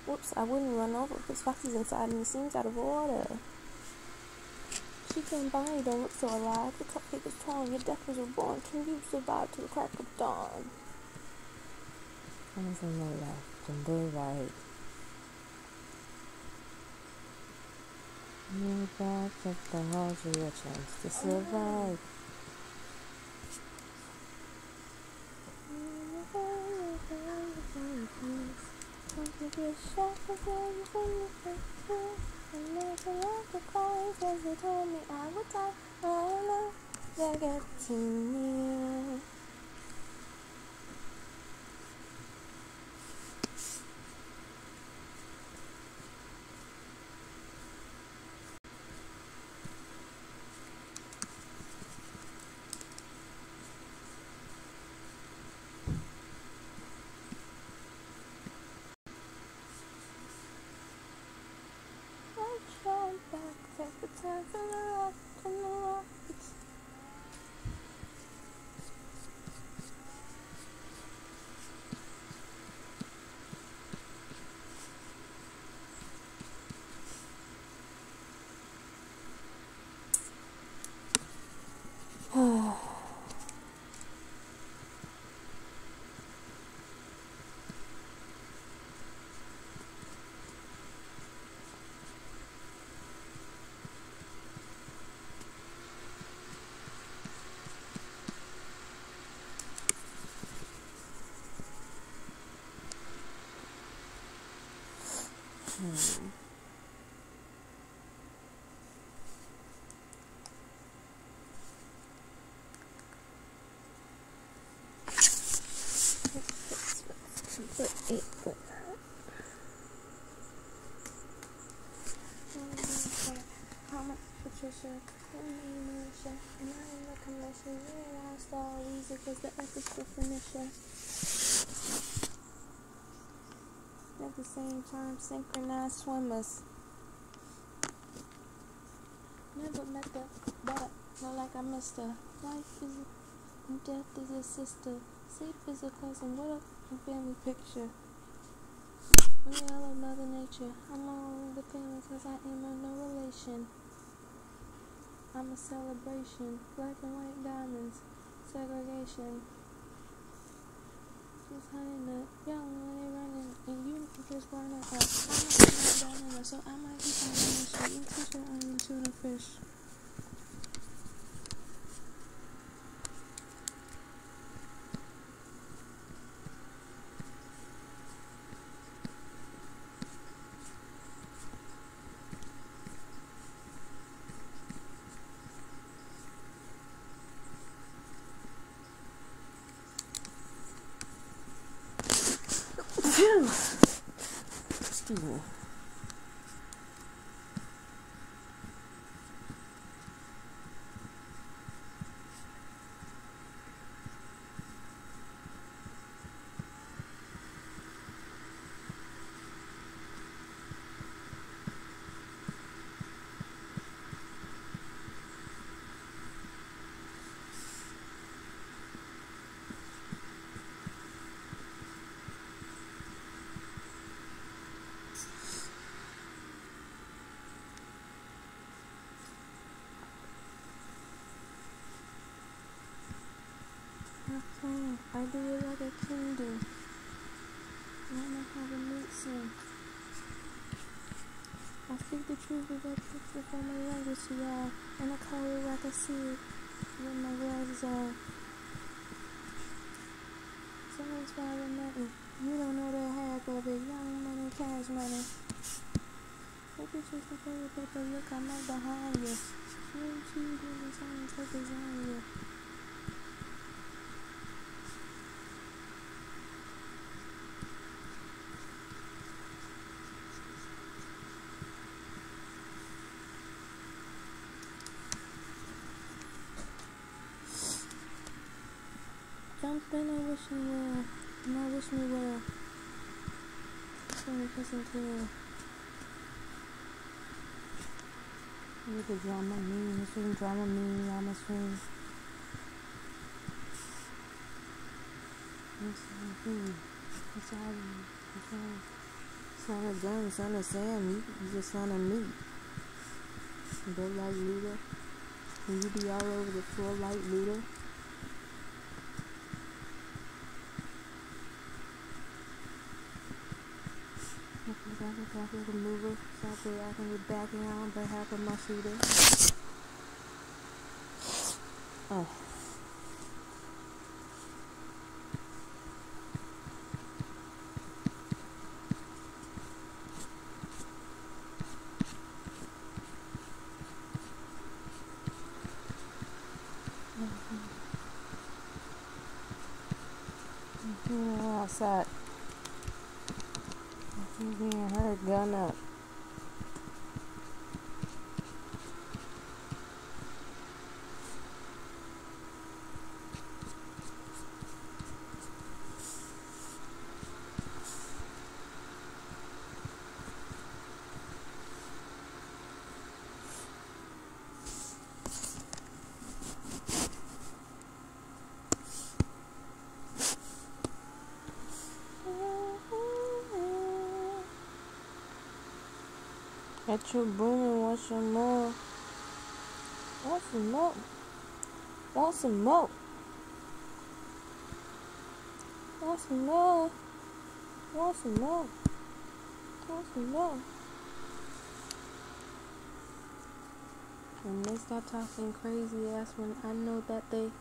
Whoops, I wouldn't run over because Foxy's inside and he seems out of order. cheek and body don't look so alive. The cupcake is torn, your death was reborn. Can you survive to the crack of dawn? Coming from the left and the right. You back up the halls for your chance to survive. Don't get shot before you finish it. And never like the call because they told me I would die. I don't know, they're getting near. Take the time from the rock, from the rockets. How much Patricia? And I ain't a commission. Yeah, I star Weezy cause the F is the finisher. At the same time, synchronized swimmers. Never met the but not like I missed her. Life is and death is a sister. Sleep is a cousin. What a family picture. I love Mother Nature. I'm all the family cause I am a no relation. I'm a celebration. Black and white diamonds. Segregation. Just hunting the young when they running and you just burn it up. I'm not down so I might keep on running so you teach your onion tuna fish. Excuse me. I do it like a king do. Wanna have a mixing. I speak the truth with that picture from my language to y'all. And I call it like I see it with my glasses on. Someone's finding nothing. You don't know the half of it. Young money, cash money. Look at you, the favorite paper. Look, I'm right behind you. Slim cheese, niggas, I'm take his on you. Jump in and wish me well, and I wish me well. So listen to it. Look at drama me, swing drama me, I'm a swing. It's not a gun, it's not a Sam, you just want to meet. Built like Luda. Will you be all over the floor like Luda? Half of the mover, stop there, I can be backing out, but half of my shooter. Oh. Outside. He's being hurt, gun up. Get your broom and want some more. Want some more? Want some more? Want some more? Want some more? Want some more? When they start talking crazy, that's when I know that they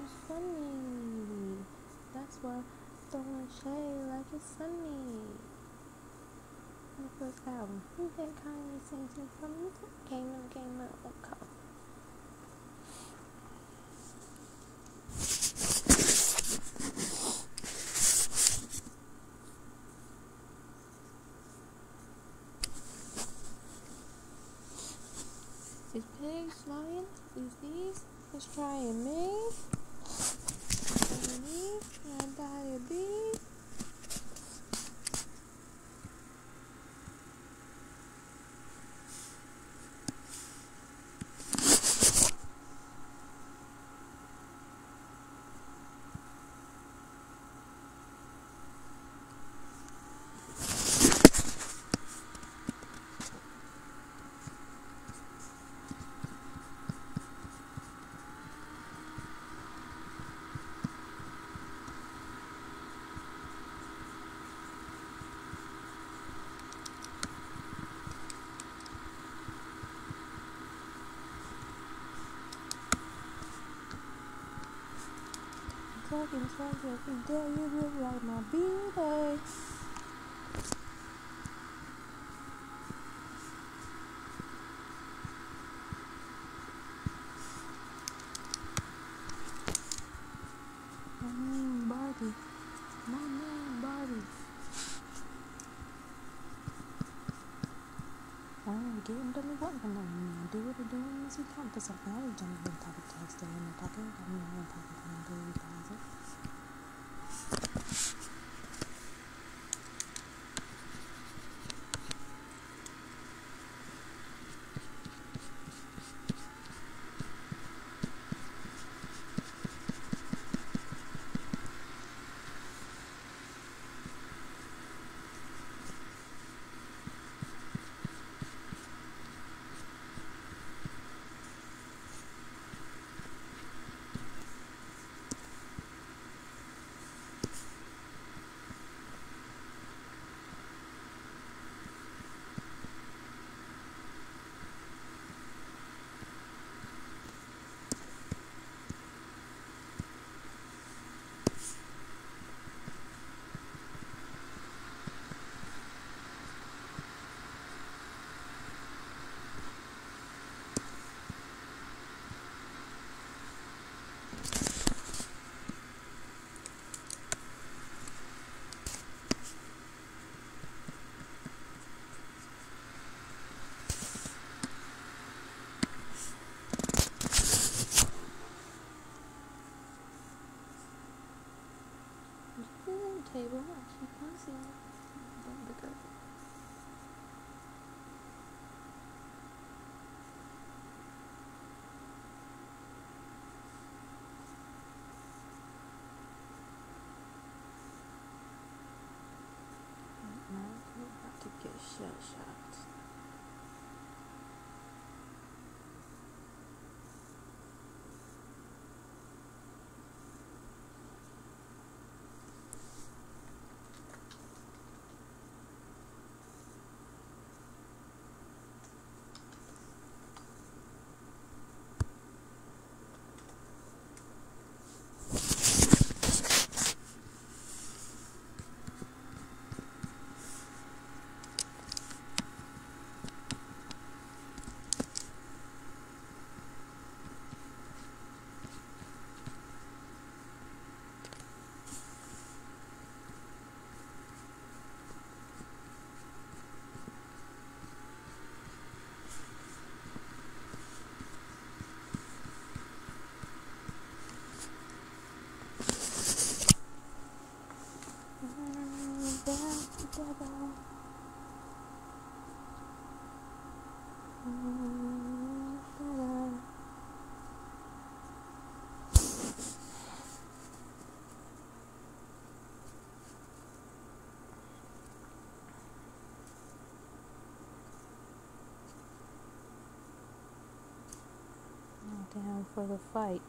it's funny. That's why throwing shade like it's funny. The first album. You think Kanye sings me from you? Came up, okay. Is pigs flying? Is these? Let's try me. I buy a bee. Talking every day, you look like my beauty. My name Barbie. My name Barbie. I ain't getting done with one from them. Do what I do and see count for something. I ain't jumping on top of tags, stay in my pocket. I'm in my pocket, I'm going to shell shocked. Down for the fight.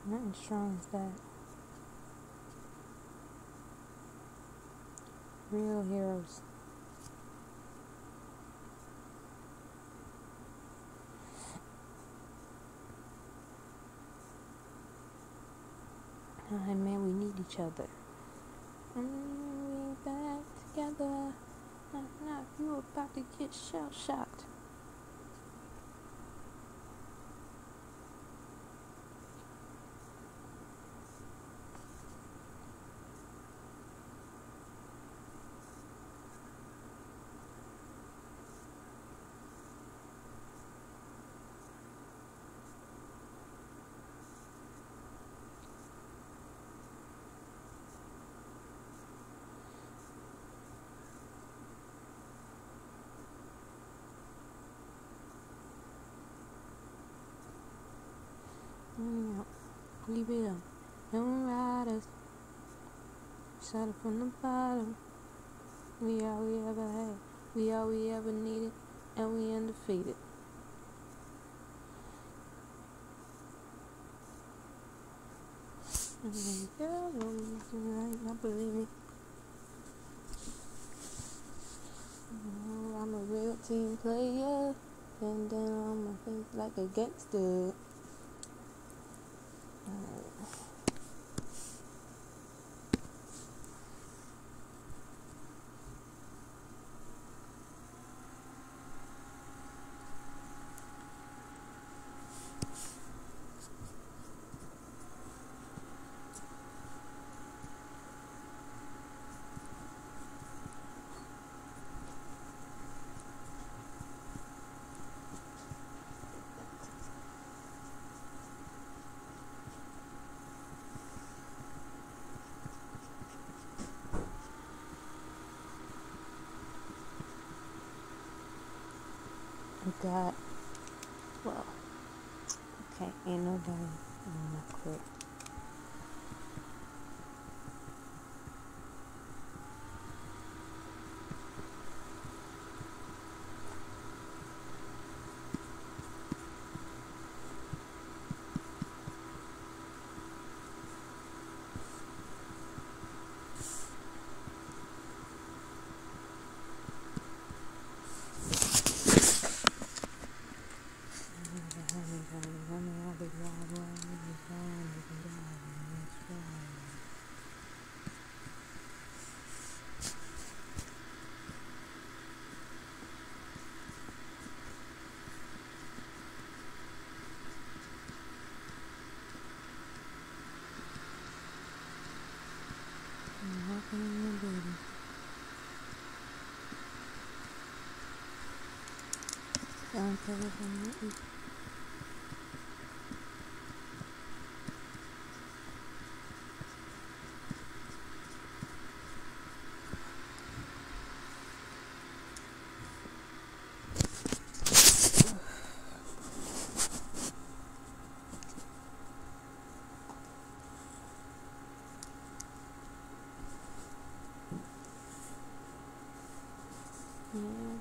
Nothing strong as that. Real heroes. Ay, man, we need each other. We back together. Not you about to get shell shocked. We build young riders, started from the bottom. We all we ever had, we all we ever needed, and we undefeated. Girl, don't believe me. I'm a real team player, and then on my face like a gangster. God, well, okay, ain't nobody on my quit.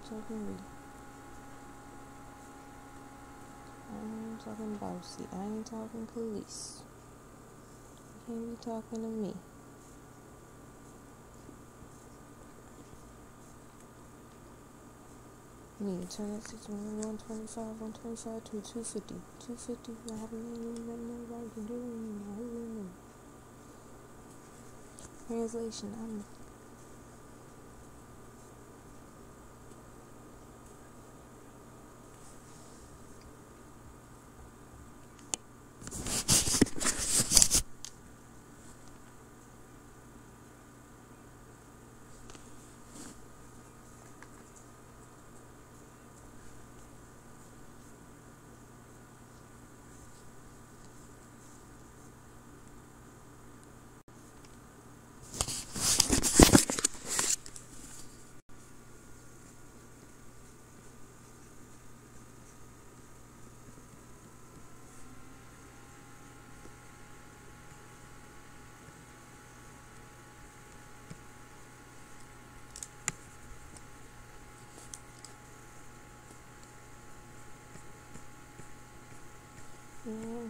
talking me. I'm talking bossy. I ain't talking police. You can't be talking to me. Me, turn that 125, 125 to 250. 250, I haven't even nobody can do it. Translation, I'm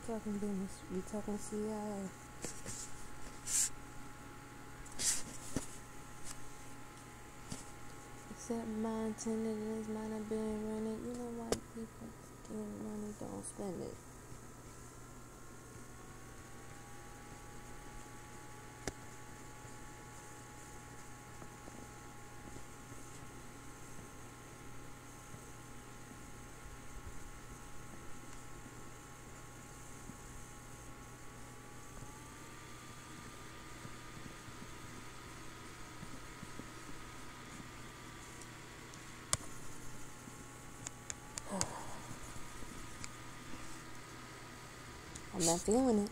talking business. We talking CIA. Except my attendance might have been running. You know why people get money, don't spend it. I'm not feeling it.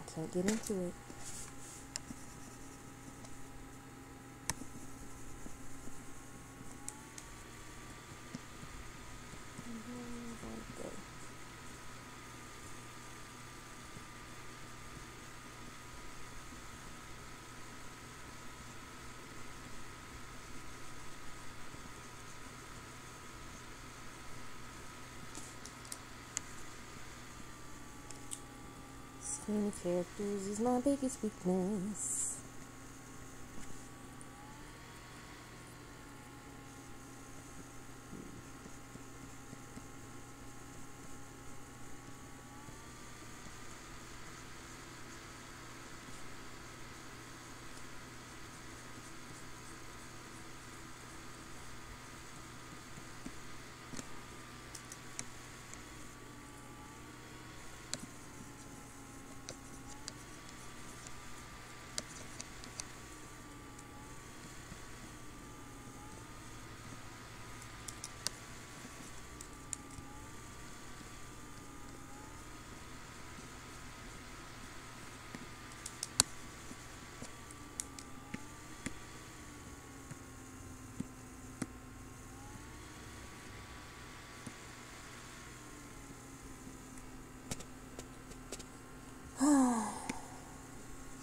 I can't get into it. Skinny characters is my biggest weakness.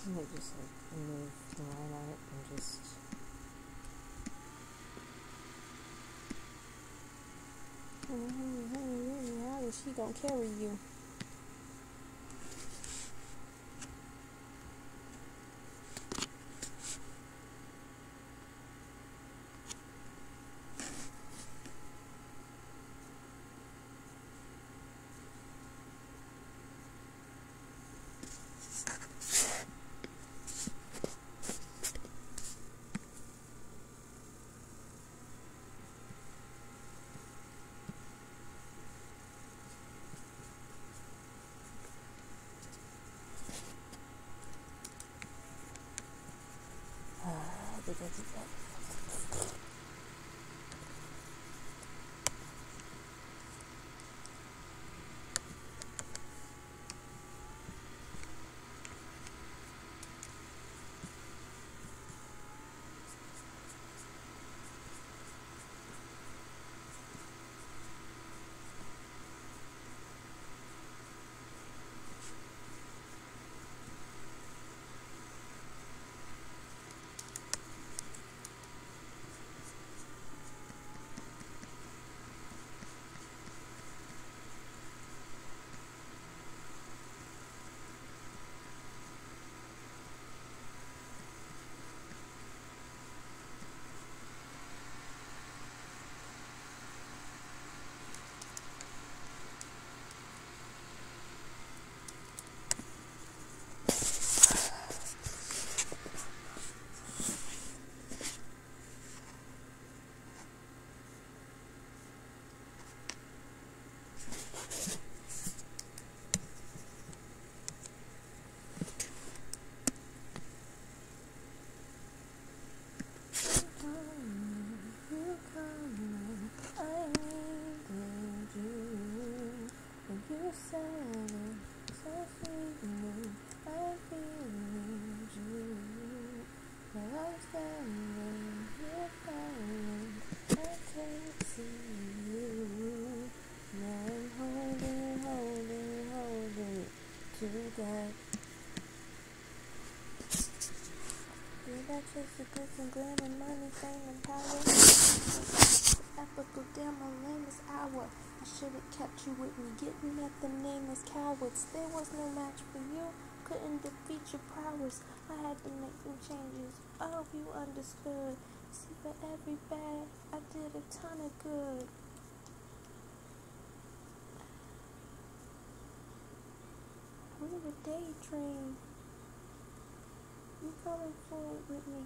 I might just move the line on it and just how is she gonna carry you? falling, you're falling. I can't see you. Now I'm holding to that. You got just a good and glam and money, fame and power. Ethical, damn, my lamest hour. I should've kept you with me, getting at them nameless cowards. There was no match for you, couldn't defeat your prowess. I had to make some changes, I hope you understood. See, for every bad, I did a ton of good. We would daydream. You coming forward with me?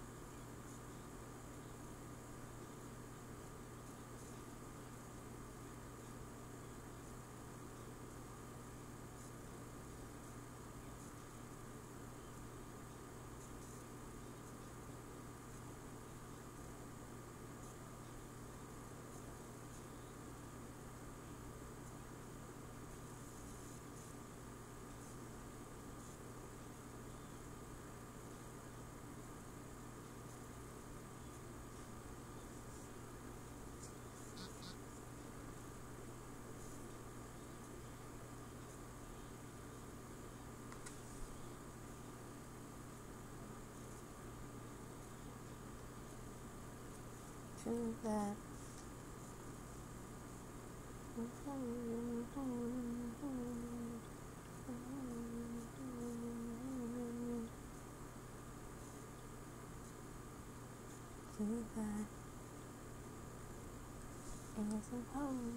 To that. To that. And yes, I'm holding.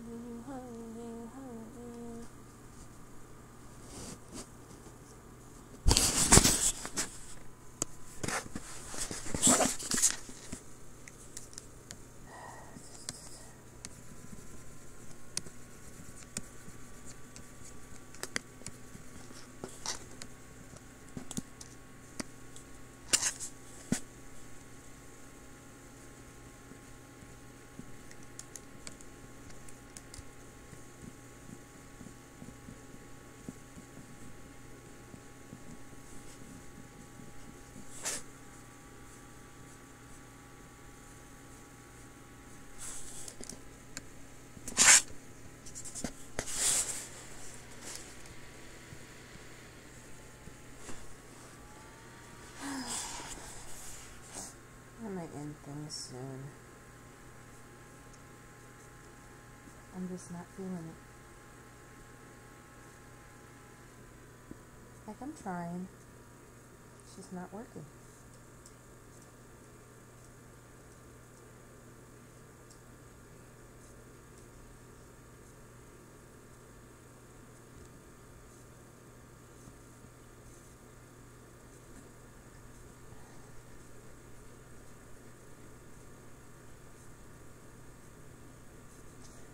I might end things soon. I'm just not feeling it. Like, I'm trying. It's just not working.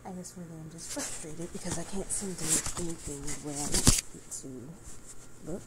I guess really I'm just frustrated because I can't seem to look anything the way I want it to look.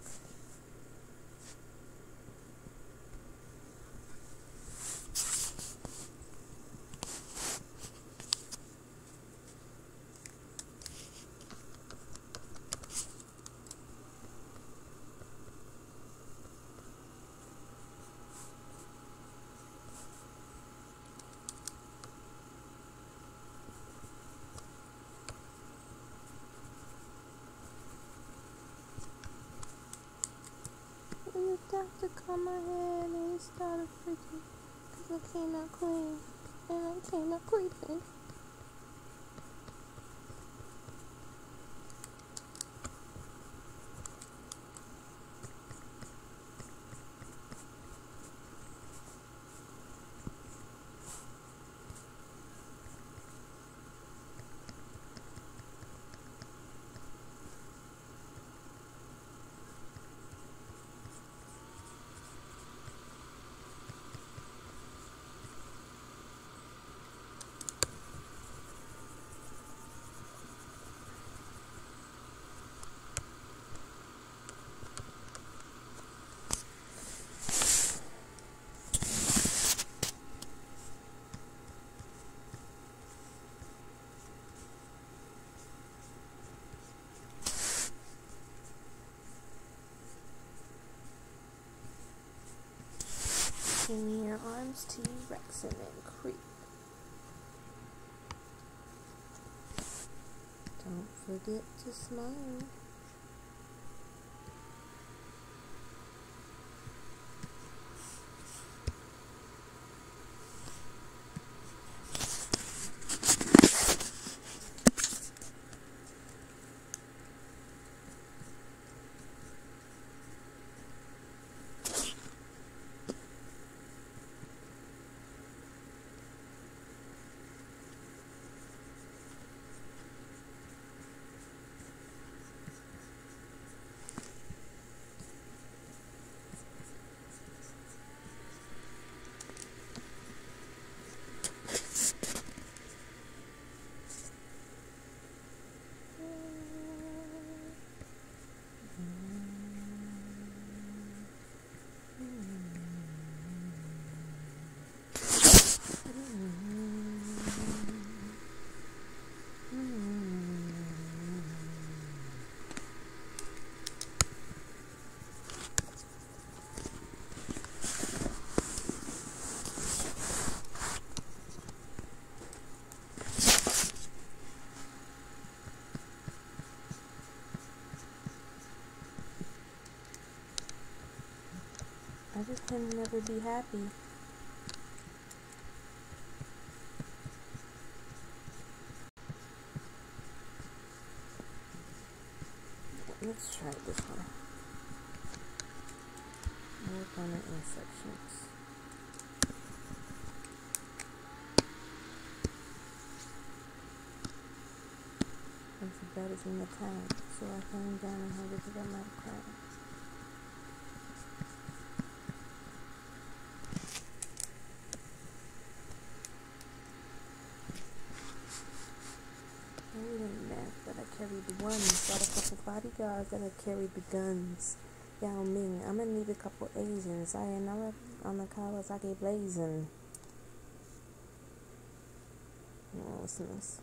The doctor called my head and he started freaking because I came out clean and I came out creeping. Swing your arms, T-Rex, and then creep. Don't forget to smile. I just can never be happy. Let's try this one. Work on the intersections. It's the bed is in the town, so I came down and had to pick up my crown. I didn't math, but I carried the ones. Got a couple bodyguards that I carried the guns. Yao Ming, I'm gonna need a couple Asians. I am not on the collars, I get blazing. Oh, it's nice.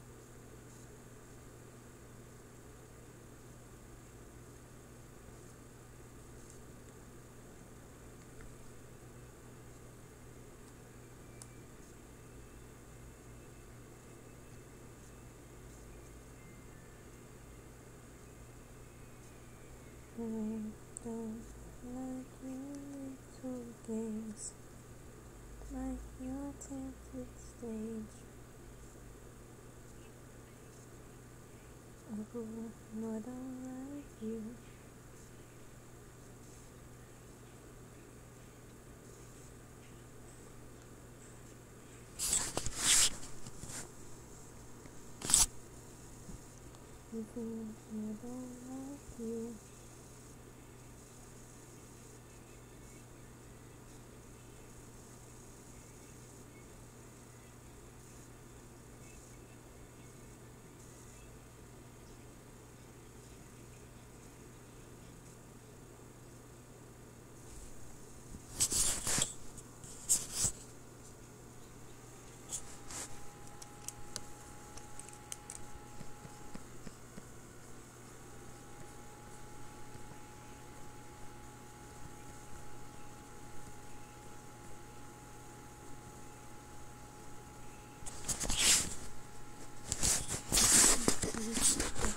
Don't like your little games, like your tempted stage. Oh, no, I don't like you. I don't like you.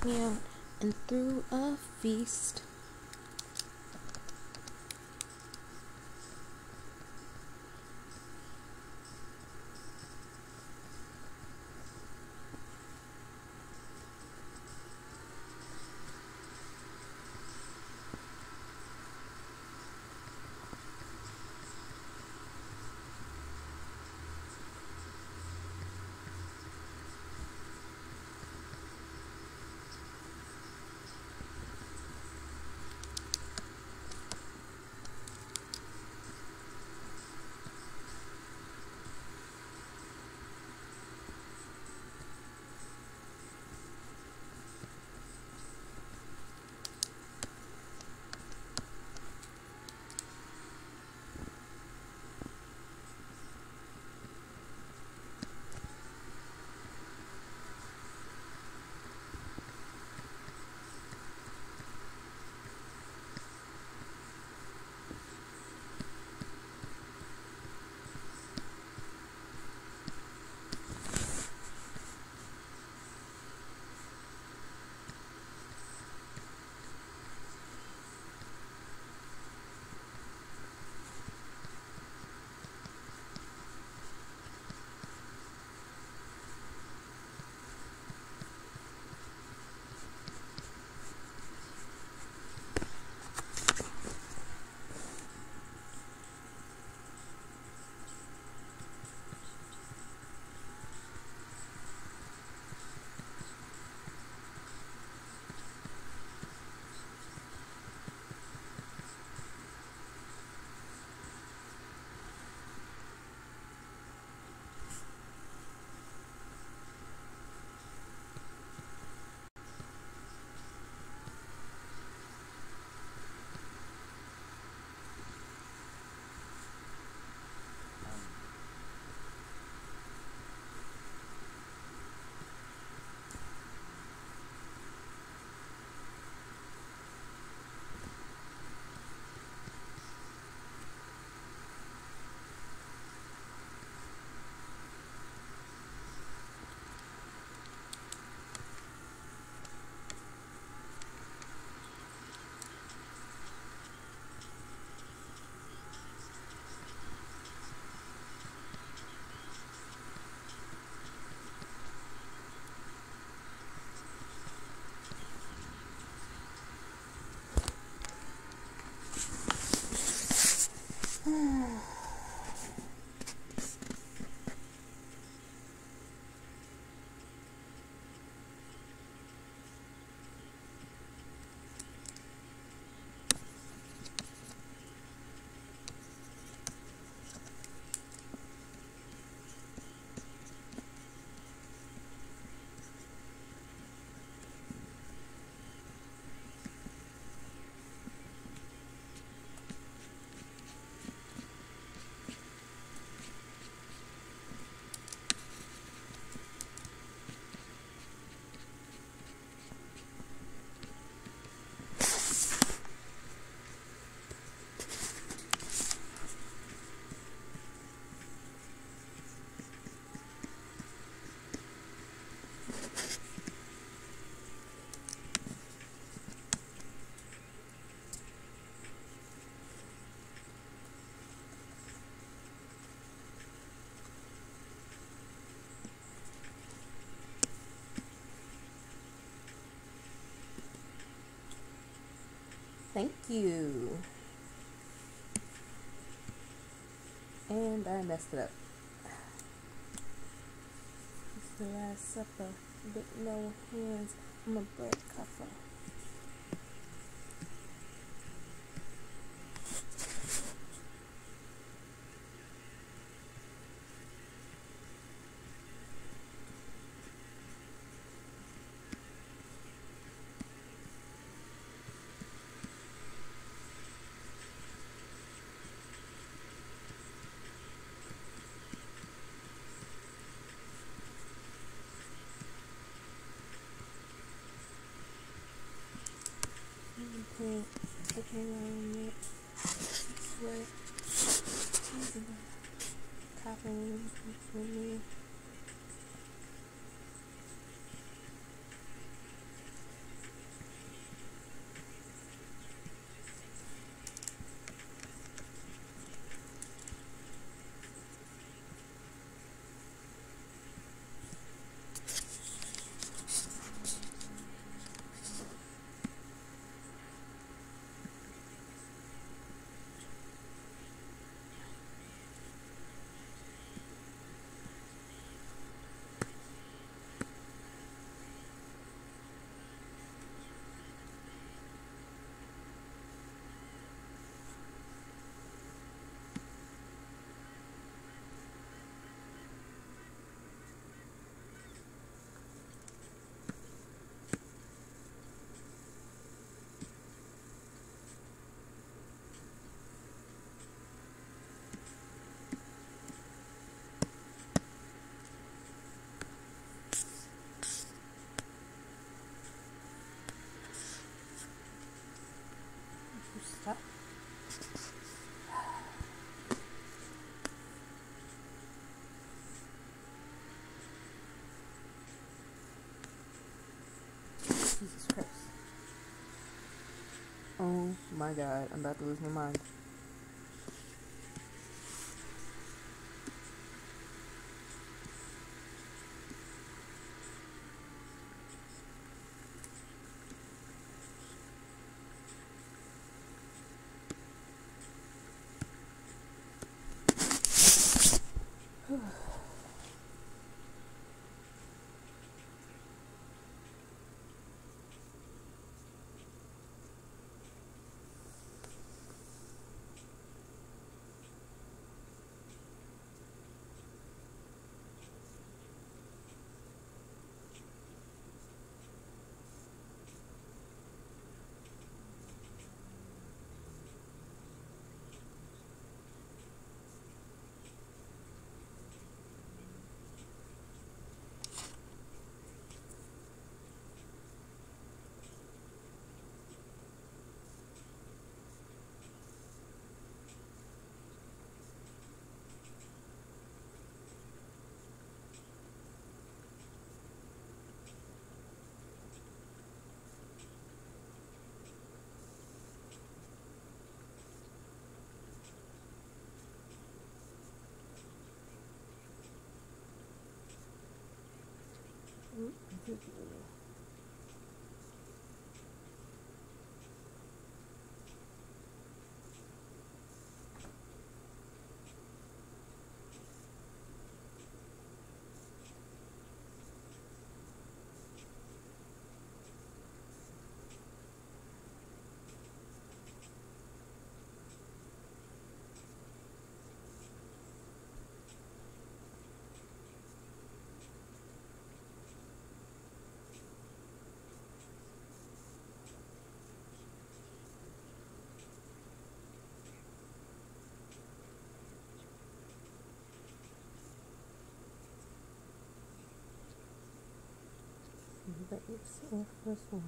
Me out and threw a feast. Thank you. And I messed it up. It's the Last Supper, but no hands. I'm a bread cuffer. Okay, around it. Sweat. Tapping with me. Stop. Jesus Christ. Oh my God, I'm about to lose my mind. But it's the first one.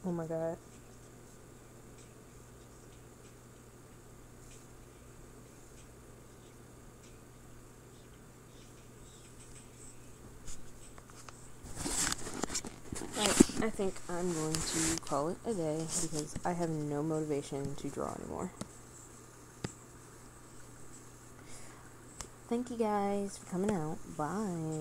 Oh my God. I think I'm going to call it a day because I have no motivation to draw anymore. Thank you guys for coming out. Bye.